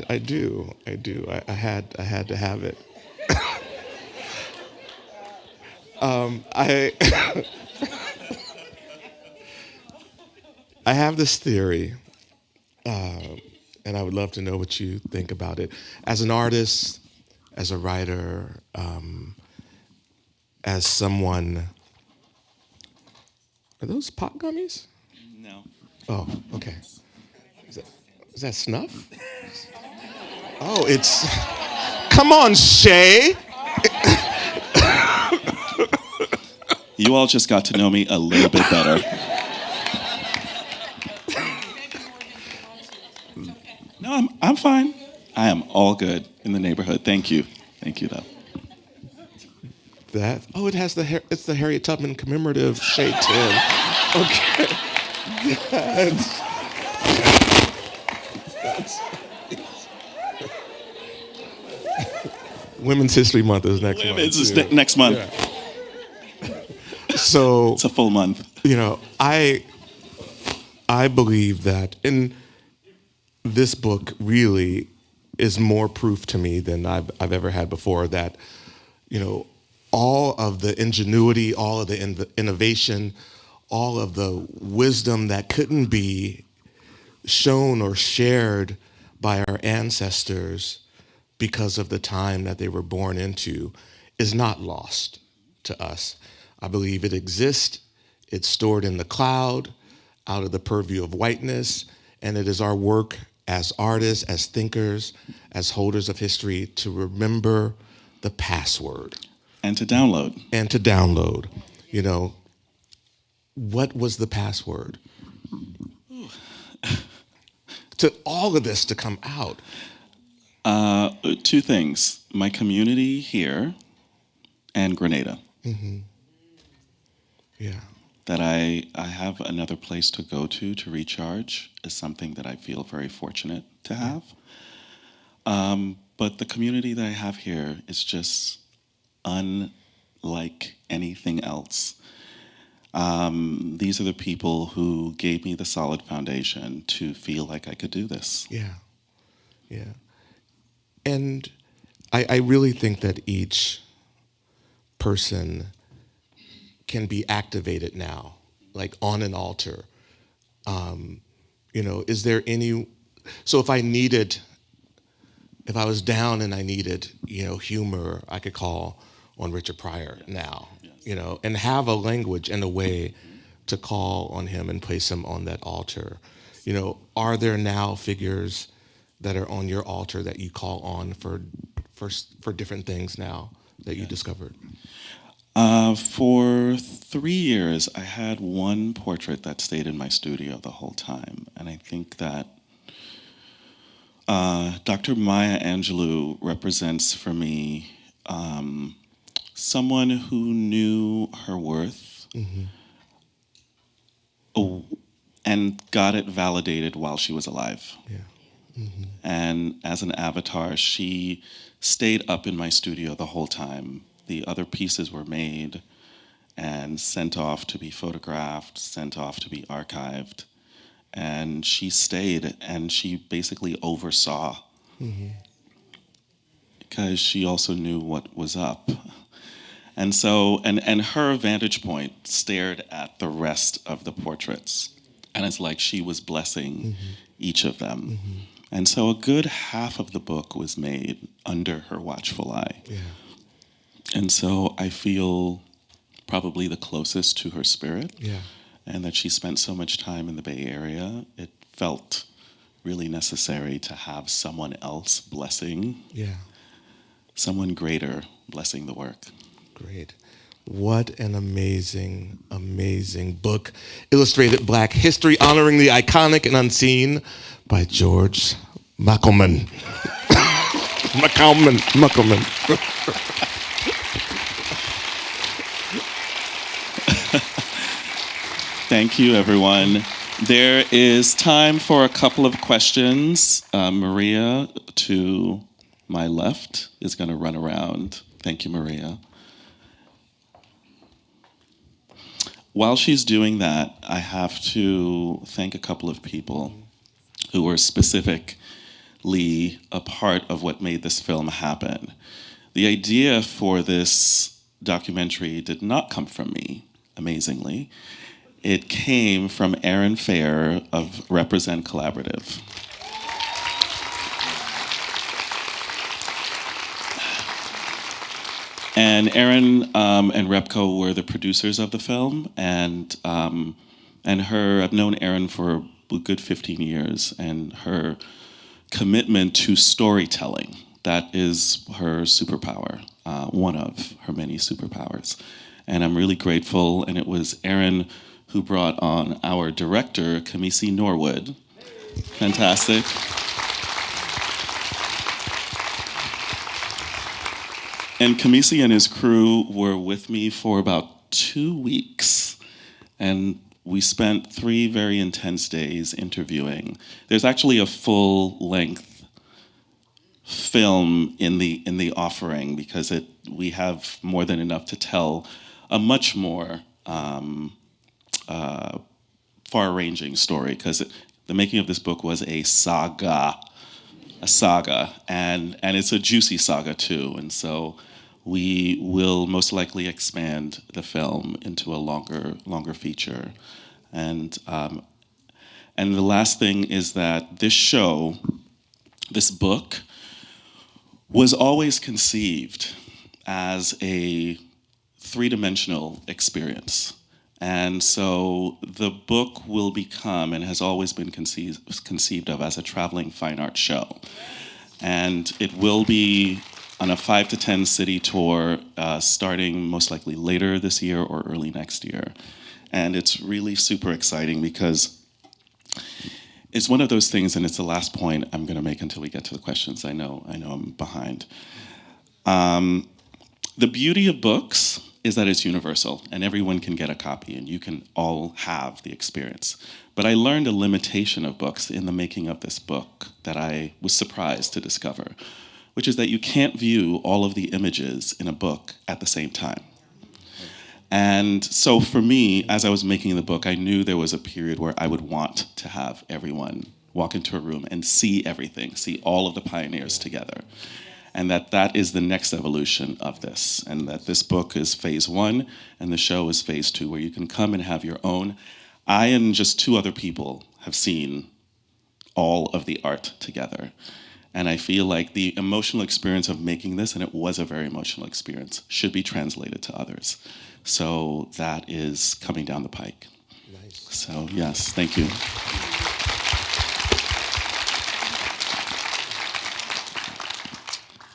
[SPEAKER 5] I do. I had to have it. I I have this theory, and I would love to know what you think about it. As an artist, as a writer, as someone. Are those pop gummies?
[SPEAKER 2] No.
[SPEAKER 5] Oh, okay. Is that snuff? Oh, it's. Come on, Shay.
[SPEAKER 2] You all just got to know me a little bit better. No, I'm fine. I am all good in the neighborhood. Thank you. Thank you, though.
[SPEAKER 5] That. Oh, it has it's the Harriet Tubman commemorative Shay 10. Okay. That's Women's History Month is next month.
[SPEAKER 2] It's next month.
[SPEAKER 5] Yeah. So
[SPEAKER 2] It's a full month.
[SPEAKER 5] I believe that, and this book really is more proof to me than I've ever had before that, all of the ingenuity, all of the innovation, all of the wisdom that couldn't be shown or shared by our ancestors because of the time that they were born into is not lost to us. I believe it exists. It's stored in the cloud, out of the purview of whiteness, and it is our work as artists, as thinkers, as holders of history to remember the password.
[SPEAKER 2] And to download.
[SPEAKER 5] What was the password? To all of this to come out.
[SPEAKER 2] Two things. My community here and Grenada.
[SPEAKER 5] Mm-hmm. Yeah.
[SPEAKER 2] That I have another place to go to recharge is something that I feel very fortunate to have. But the community that I have here is just unlike anything else. These are the people who gave me the solid foundation to feel like I could do this.
[SPEAKER 5] Yeah. And I really think that each person can be activated now, like on an altar. Is there any, so if I was down and I needed, humor, I could call on Richard Pryor now, and have a language and a way to call on him and place him on that altar. Are there now figures that are on your altar that you call on for different things now that you discovered?
[SPEAKER 2] For 3 years, I had one portrait that stayed in my studio the whole time. And I think that Dr. Maya Angelou represents for me someone who knew her worth and got it validated while she was alive.
[SPEAKER 5] Yeah. Mm-hmm.
[SPEAKER 2] And as an avatar, she stayed up in my studio the whole time. The other pieces were made and sent off to be photographed, sent off to be archived. And she stayed and she basically oversaw because she also knew what was up. And so, and her vantage point stared at the rest of the portraits. And it's like she was blessing each of them. And so a good half of the book was made under her watchful eye.
[SPEAKER 5] Yeah.
[SPEAKER 2] And so I feel probably the closest to her spirit.
[SPEAKER 5] Yeah.
[SPEAKER 2] And that she spent so much time in the Bay Area, it felt really necessary to have someone else blessing, someone greater blessing the work.
[SPEAKER 5] Great. What an amazing, amazing book. Illustrated Black History, honoring the iconic and unseen by George McCalman. McCalman.
[SPEAKER 2] Thank you, everyone. There is time for a couple of questions. Maria, to
[SPEAKER 6] my left is going to run around. Thank you, Maria. While she's doing that, I have to thank a couple of people who were specifically a part of what made this film happen. The idea for this documentary did not come from me, amazingly. It came from Aaron Fair of Represent Collaborative. And Aaron and Repco were the producers of the film, and I've known Aaron for a good 15 years, and her commitment to storytelling, that is her superpower, one of her many superpowers. And I'm really grateful, and it was Aaron who brought on our director, Kamisi Norwood. Fantastic. And Kamisi and his crew were with me for about 2 weeks, and we spent 3 very intense days interviewing. There's actually a full-length film in the offering because we have more than enough to tell a much more far-ranging story, because the making of this book was a saga, and it's a juicy saga too, and so we will most likely expand the film into a longer feature. And the last thing is that this book, was always conceived as a 3-dimensional experience. And so the book will become, and has always been conceived of, as a traveling fine art show. And it will be on a 5 to 10 city tour, starting most likely later this year or early next year. And it's really super exciting because it's one of those things, and it's the last point I'm going to make until we get to the questions. I know I'm behind. The beauty of books is that it's universal, and everyone can get a copy, and you can all have the experience. But I learned a limitation of books in the making of this book that I was surprised to discover, which is that you can't view all of the images in a book at the same time. And so for me, as I was making the book, I knew there was a period where I would want to have everyone walk into a room and see everything, see all of the pioneers together. And that is the next evolution of this, and that this book is phase 1, and the show is phase 2, where you can come and have your own. I and just 2 other people have seen all of the art together. And I feel like the emotional experience of making this, and it was a very emotional experience, should be translated to others. So that is coming down the pike. Nice. So yes, thank you.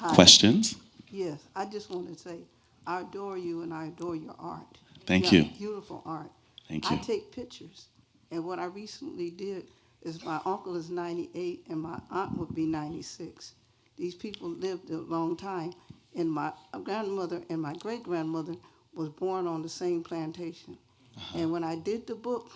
[SPEAKER 7] Hi.
[SPEAKER 6] Questions?
[SPEAKER 7] Yes, I just want to say, I adore you and I adore your art.
[SPEAKER 6] Thank
[SPEAKER 7] You
[SPEAKER 6] you.
[SPEAKER 7] have beautiful art.
[SPEAKER 6] Thank you.
[SPEAKER 7] I take pictures, and what I recently did is my uncle is 98 and my aunt would be 96. These people lived a long time, and my grandmother and my great-grandmother was born on the same plantation. Uh-huh. And when I did a book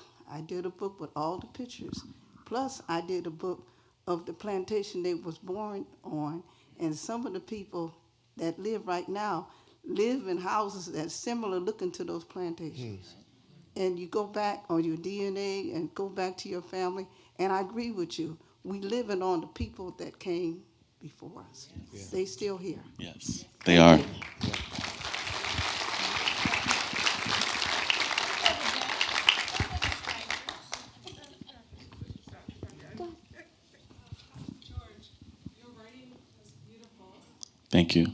[SPEAKER 7] with all the pictures. Plus, I did a book of the plantation they was born on, and some of the people that live right now live in houses that's similar looking to those plantations. And you go back on your DNA and go back to your family, and I agree with you. We living on the people that came before us. Yeah. They still here.
[SPEAKER 6] Yes, they are. Thank you.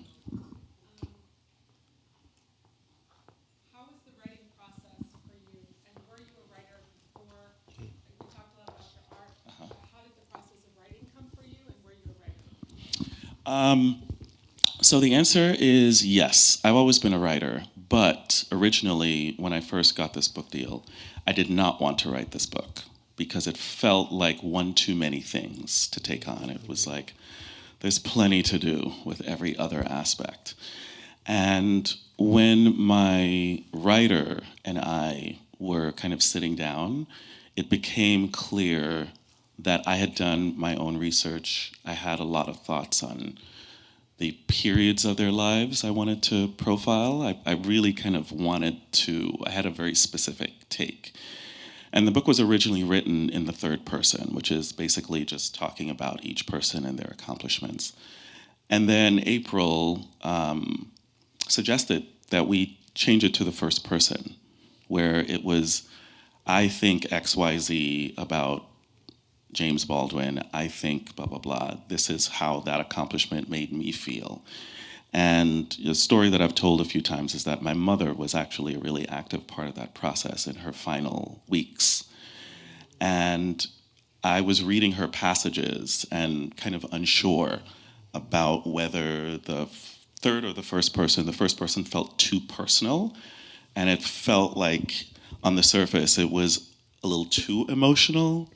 [SPEAKER 8] How was the writing process for you? And were you a writer before? You talked a lot about your art. Uh-huh. How did the process of writing come for you, and were you a writer?
[SPEAKER 6] So the answer is yes. I've always been a writer, but originally, when I first got this book deal, I did not want to write this book because it felt like one too many things to take on. It was like, there's plenty to do with every other aspect. And when my writer and I were kind of sitting down, it became clear that I had done my own research. I had a lot of thoughts on the periods of their lives I wanted to profile. I really kind of I had a very specific take. And the book was originally written in the third person, which is basically just talking about each person and their accomplishments. And then April suggested that we change it to the first person, where it was, I think XYZ about James Baldwin, I think blah, blah, blah. This is how that accomplishment made me feel. And the story that I've told a few times is that my mother was actually a really active part of that process in her final weeks. And I was reading her passages and kind of unsure about whether the third or the first person felt too personal. And it felt like on the surface it was a little too emotional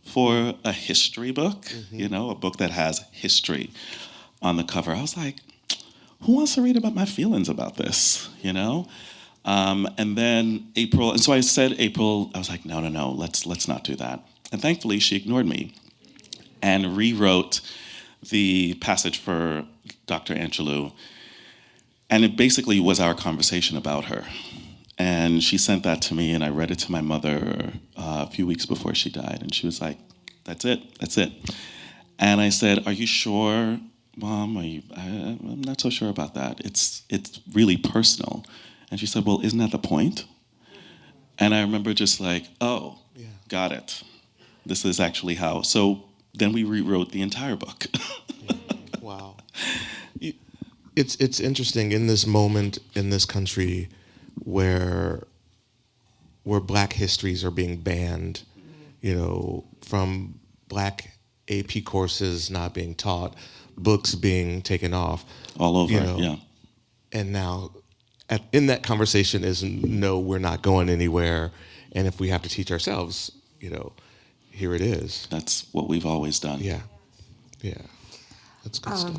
[SPEAKER 6] for a history book, a book that has history on the cover. I was like, who wants to read about my feelings about this, And then April, and so I said April, I was like, no, let's not do that. And thankfully she ignored me and rewrote the passage for Dr. Angelou. And it basically was our conversation about her. And she sent that to me, and I read it to my mother a few weeks before she died. And she was like, that's it. And I said, are you sure, Mom? I'm not so sure about that. It's really personal. And she said, well, isn't that the point? And I remember just like, oh, yeah. Got it. This is actually how. So then we rewrote the entire book.
[SPEAKER 5] Wow. It's interesting in this moment in this country where Black histories are being banned, from Black AP courses not being taught, books being taken off.
[SPEAKER 6] All over, yeah.
[SPEAKER 5] And now in that conversation is, no, we're not going anywhere. And if we have to teach ourselves, here it is.
[SPEAKER 6] That's what we've always done.
[SPEAKER 5] Yeah. That's good stuff.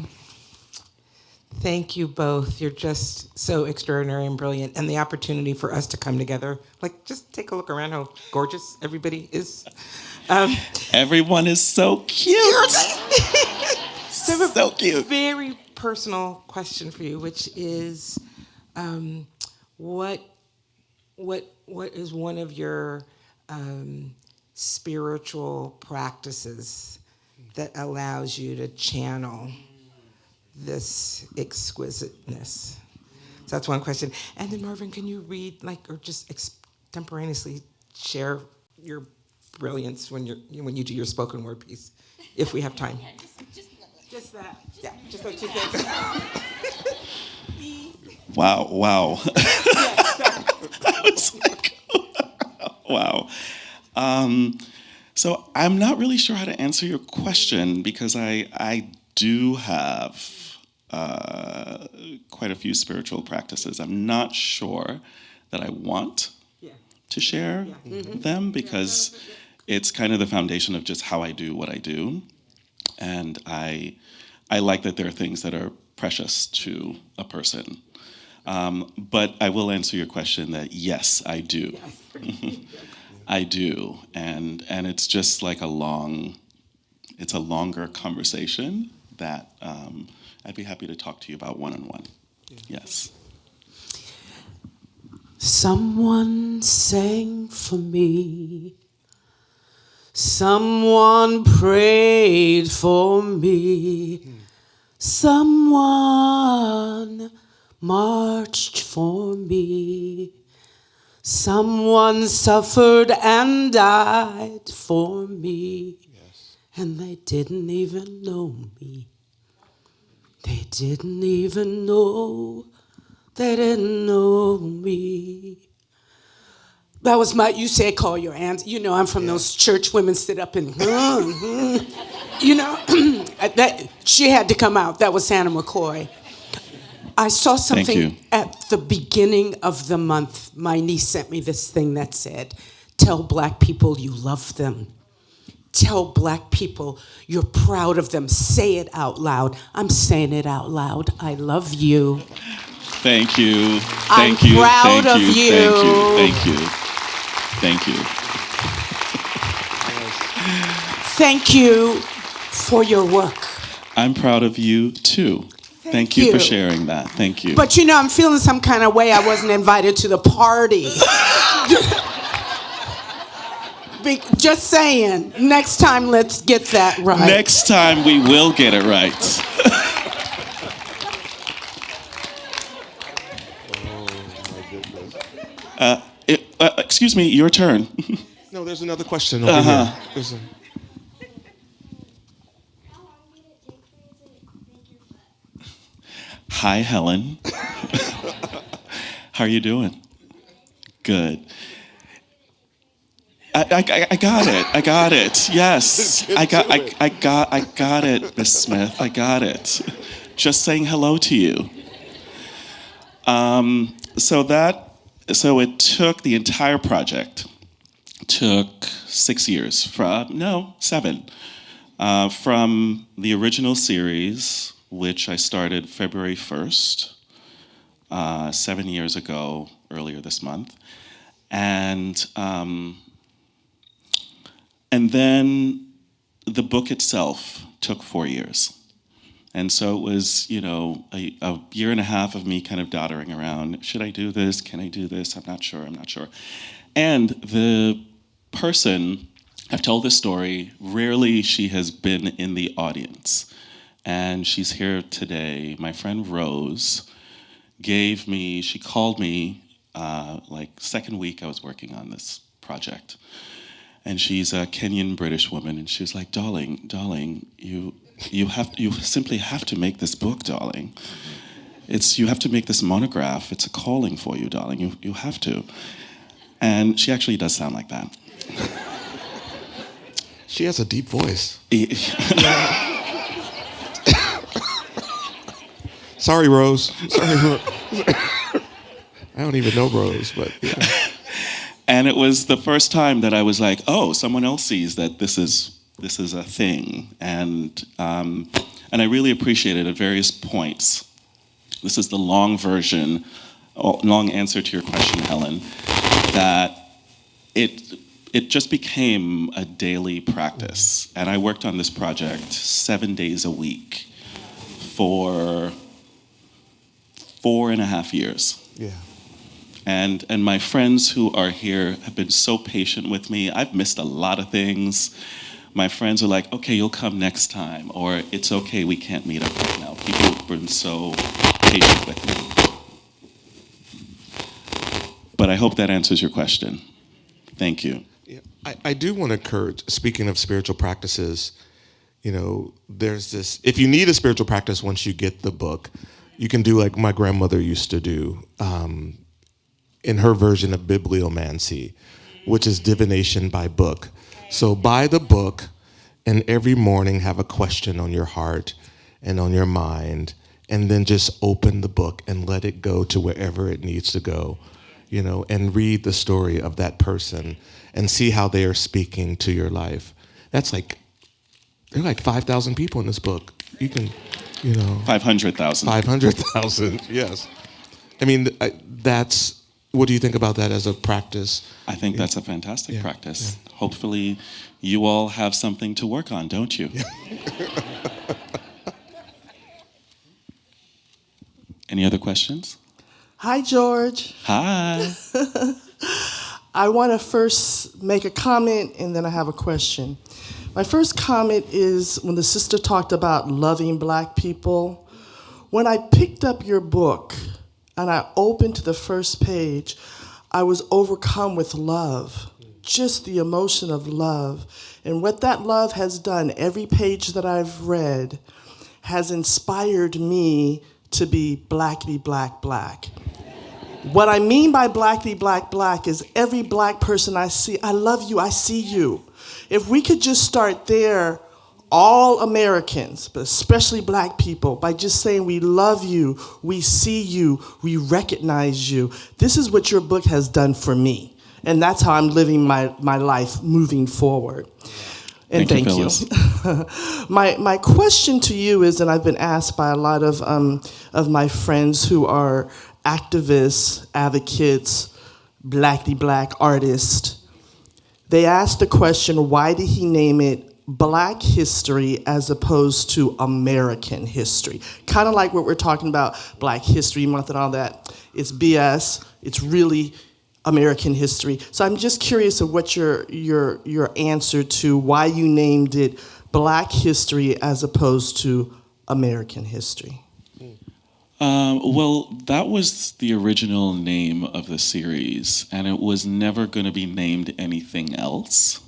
[SPEAKER 9] Thank you both. You're just so extraordinary and brilliant. And the opportunity for us to come together, just take a look around how gorgeous everybody is.
[SPEAKER 6] Everyone is so cute. So cute.
[SPEAKER 9] Very personal question for you, which is, what is one of your spiritual practices that allows you to channel this exquisiteness? So that's one question. And then Marvin, can you read or just extemporaneously share your brilliance when you do your spoken word piece, if we have time? Just that. Yeah, just what you think.
[SPEAKER 6] Wow. That was like, wow. So I'm not really sure how to answer your question because I do have quite a few spiritual practices. I'm not sure that I want to share them because it's kind of the foundation of just how I do what I do. And I like that there are things that are precious to a person. But I will answer your question that yes, I do. I do. And it's just like it's a longer conversation that I'd be happy to talk to you about one-on-one. Yes.
[SPEAKER 10] Someone sang for me. Someone prayed for me. Someone marched for me. Someone suffered and died for me. Yes. And they didn't even know me. They didn't even know. They didn't know me. That was you say call your aunt. I'm from those church women sit up and, that she had to come out. That was Hannah McCoy. I saw something at the beginning of the month. My niece sent me this thing that said, tell Black people you love them. Tell Black people you're proud of them. Say it out loud. I'm saying it out loud. I love you.
[SPEAKER 6] Thank you.
[SPEAKER 10] I'm proud of you.
[SPEAKER 6] Thank you.
[SPEAKER 10] Thank you for your work.
[SPEAKER 6] I'm proud of you too. Thank you for sharing that. Thank you.
[SPEAKER 10] But I'm feeling some kind of way I wasn't invited to the party. Just saying, next time let's get that right.
[SPEAKER 6] Next time we will get it right. Excuse me, your turn.
[SPEAKER 5] No, there's another question over here.
[SPEAKER 6] Hi, Helen. How are you doing? Good. I got it. I got it. Yes. I got it, Miss Smith. I got it. Just saying hello to you. So it took the entire project. Took 6 years. 7. From the original series, which I started February 1st, 7 years ago, earlier this month. And then the book itself took 4 years. And so it was, a year and a half of me kind of doddering around. Should I do this? Can I do this? I'm not sure. And the person, I've told this story, rarely she has been in the audience. And she's here today. My friend Rose she called me second week I was working on this project. And she's a Kenyan British woman, and she was like, darling, you simply have to make this book, darling. You have to make this monograph. It's a calling for you, darling. You have to. And she actually does sound like that.
[SPEAKER 5] She has a deep voice. Sorry, Rose. I don't even know Rose, but yeah.
[SPEAKER 6] And it was the first time that I was like, oh, someone else sees that this is a thing. And I really appreciate it at various points. This is the long version, long answer to your question, Helen, that it just became a daily practice. And I worked on this project 7 days a week for 4.5 years.
[SPEAKER 5] Yeah.
[SPEAKER 6] And my friends who are here have been so patient with me. I've missed a lot of things. My friends are like, okay, you'll come next time, or it's okay, we can't meet up right now. People have been so patient with me. But I hope that answers your question. Thank you.
[SPEAKER 5] Yeah, I do want to encourage, speaking of spiritual practices, there's this, if you need a spiritual practice once you get the book, you can do like my grandmother used to do, in her version of bibliomancy, which is divination by book. So buy the book, and every morning have a question on your heart and on your mind, and then just open the book and let it go to wherever it needs to go, and read the story of that person and see how they are speaking to your life. There are like 5,000 people in this book. You can,
[SPEAKER 6] 500,000.
[SPEAKER 5] 500,000, yes. I mean, what do you think about that as a practice?
[SPEAKER 6] I think that's a fantastic practice. Yeah. Hopefully you all have something to work on, don't you? Any other questions?
[SPEAKER 11] Hi, George.
[SPEAKER 6] Hi.
[SPEAKER 11] I want to first make a comment, and then I have a question. My first comment is when the sister talked about loving Black people. When I picked up your book and I opened to the first page, I was overcome with love, just the emotion of love. And what that love has done, every page that I've read, has inspired me to be blackity black black. What I mean by blackity black black is every Black person I see, I love you, I see you. If we could just start there, all Americans, but especially Black people, by just saying we love you, we see you, we recognize you. This is what your book has done for me. And that's how I'm living my life moving forward. And thank you. My question to you is, and I've been asked by a lot of my friends who are activists, advocates, blackity black artists, they asked the question, why did he name it Black history as opposed to American history? Kind of like what we're talking about, Black History Month and all that. It's BS. It's really American history. So I'm just curious of what your answer to why you named it Black history as opposed to American history.
[SPEAKER 6] Well, that was the original name of the series, and it was never going to be named anything else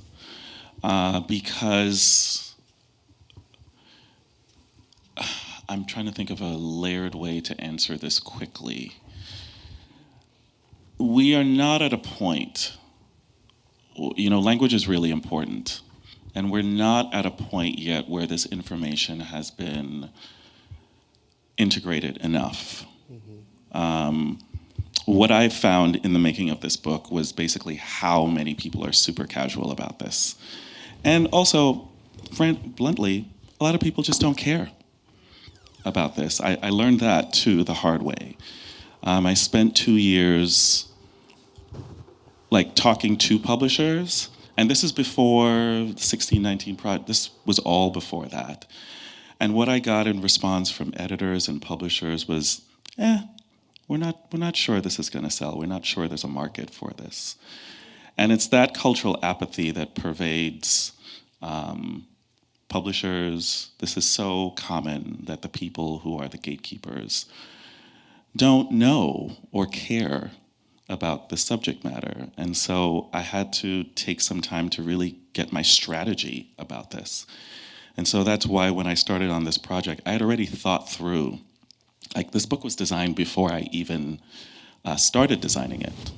[SPEAKER 6] because I'm trying to think of a layered way to answer this quickly. We are not at a point, language is really important, and we're not at a point yet where this information has been integrated enough. What I found in the making of this book was basically how many people are super casual about this. And also, bluntly, a lot of people just don't care about this. I learned that too the hard way. I spent 2 years talking to publishers, and this is before the 1619 project. This was all before that. And what I got in response from editors and publishers was, we're not sure this is going to sell. We're not sure there's a market for this. And it's that cultural apathy that pervades publishers. This is so common that the people who are the gatekeepers don't know or care about the subject matter. And so I had to take some time to really get my strategy about this. And so that's why when I started on this project, I had already thought through, this book was designed before I even started designing it.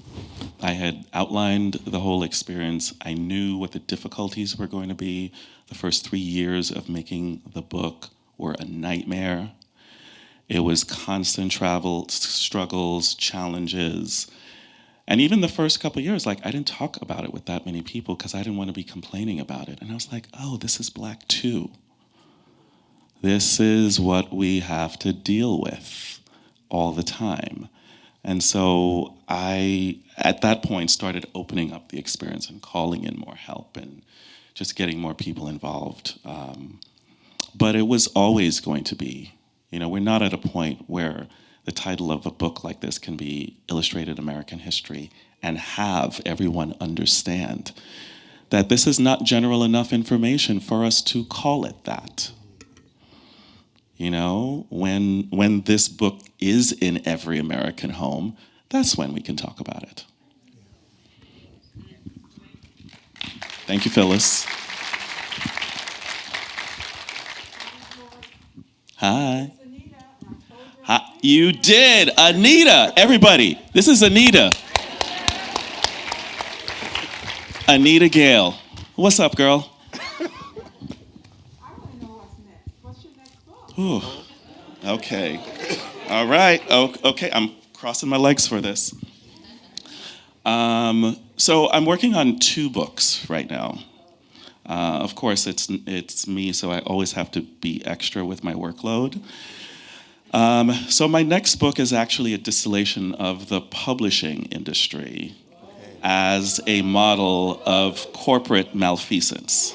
[SPEAKER 6] I had outlined the whole experience. I knew what the difficulties were going to be. The first 3 years of making the book were a nightmare. It was constant travel, struggles, challenges. And even the first couple of years, I didn't talk about it with that many people because I didn't want to be complaining about it. And I was like, oh, this is Black too. This is what we have to deal with all the time. And so I, at that point, started opening up the experience and calling in more help and just getting more people involved. But it was always going to be, we're not at a point where the title of a book like this can be Illustrated American History and have everyone understand that this is not general enough information for us to call it that. When this book is in every American home, that's when we can talk about it. Thank you, Phyllis. Hi. Hi. You did, Anita. Everybody, this is Anita. Anita Gale. What's up, girl? Ooh. Okay. All right. Okay. I'm crossing my legs for this. So I'm working on 2 books right now. Of course, it's me, so I always have to be extra with my workload. So my next book is actually a distillation of the publishing industry as a model of corporate malfeasance.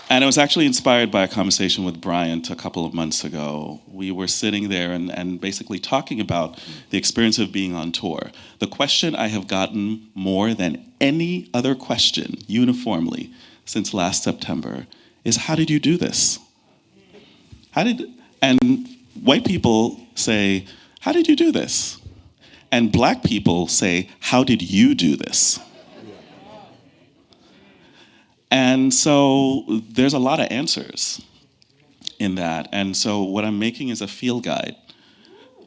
[SPEAKER 6] And it was actually inspired by a conversation with Bryant a couple of months ago. We were sitting there and basically talking about the experience of being on tour. The question I have gotten more than any other question uniformly since last September is, how did you do this? And white people say, how did you do this? And Black people say, how did you do this? And so there's a lot of answers in that. And so what I'm making is a field guide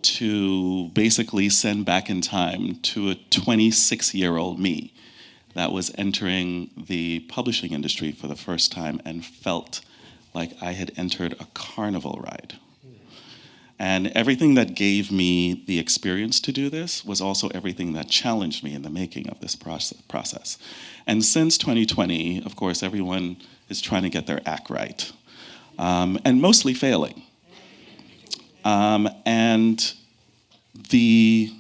[SPEAKER 6] to basically send back in time to a 26-year-old me that was entering the publishing industry for the first time and felt like I had entered a carnival ride. And everything that gave me the experience to do this was also everything that challenged me in the making of this process. And since 2020, of course, everyone is trying to get their act right, and mostly failing. And the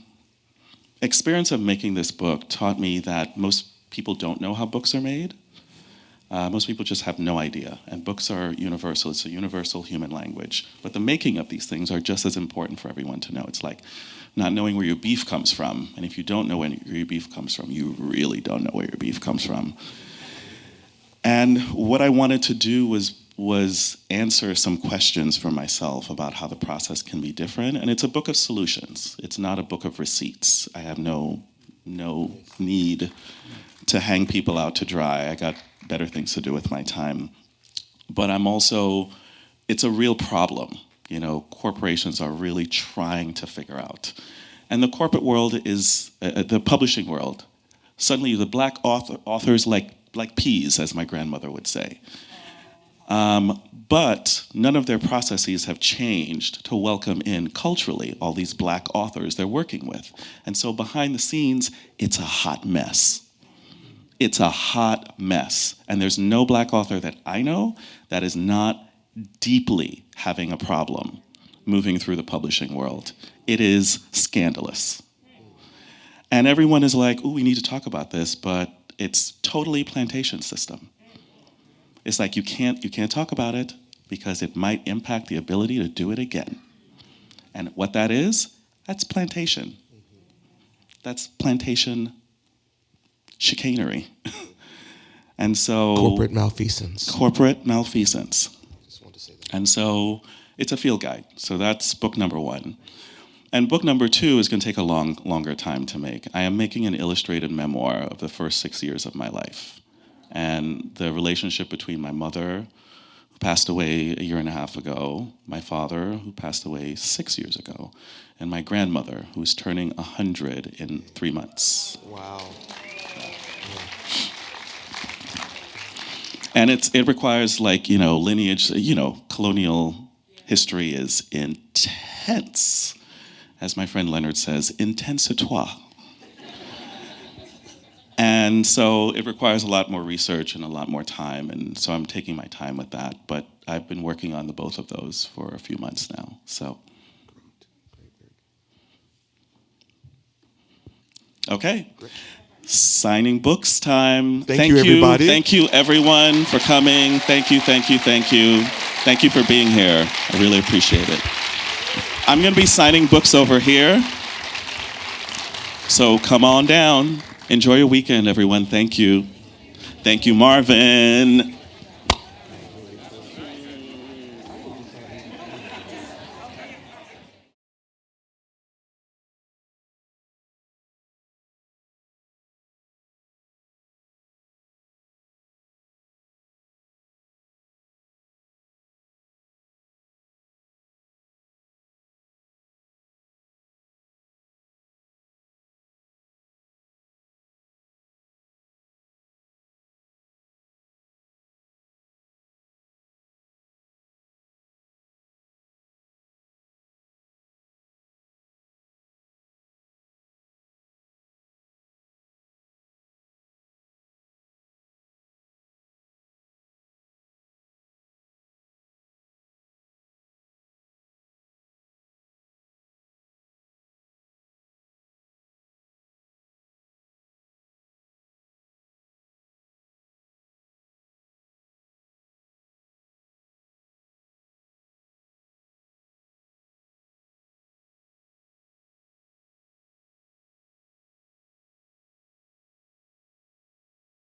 [SPEAKER 6] experience of making this book taught me that most people don't know how books are made. Most people just have no idea. And books are universal. It's a universal human language. But the making of these things are just as important for everyone to know. It's like not knowing where your beef comes from. And if you don't know where your beef comes from, you really don't know where your beef comes from. And what I wanted to do was answer some questions for myself about how the process can be different. And it's a book of solutions. It's not a book of receipts. I have no need to hang people out to dry. I got better things to do with my time. But it's a real problem. Corporations are really trying to figure out. And the corporate world is, the publishing world, suddenly the black authors like peas, as my grandmother would say. But none of their processes have changed to welcome in culturally all these black authors they're working with. And so behind the scenes, it's a hot mess. It's a hot mess. And there's no black author that I know that is not deeply having a problem moving through the publishing world. It is scandalous. And everyone is like, ooh, we need to talk about this, but it's totally plantation system. It's like you can't talk about it because it might impact the ability to do it again. And what that is, that's plantation. That's plantation chicanery. And so
[SPEAKER 5] corporate malfeasance.
[SPEAKER 6] Corporate malfeasance.
[SPEAKER 5] Just want to say that.
[SPEAKER 6] And so it's a field guide. So that's book number 1. And book number 2 is going to take a longer time to make. I am making an illustrated memoir of the first 6 years of my life. And the relationship between my mother, who passed away a year and a half ago, my father, who passed away 6 years ago, and my grandmother, who's turning 100 in 3 months.
[SPEAKER 5] Wow.
[SPEAKER 6] And it requires lineage, colonial history is intense. As my friend Leonard says, intense-toi. And so it requires a lot more research and a lot more time, and so I'm taking my time with that. But I've been working on both of those for a few months now. So, okay, signing books time.
[SPEAKER 5] Thank you, everybody.
[SPEAKER 6] Thank you, everyone, for coming. Thank you, thank you, thank you. Thank you for being here. I really appreciate it. I'm going to be signing books over here. So come on down. Enjoy your weekend, everyone. Thank you. Thank you, Marvin.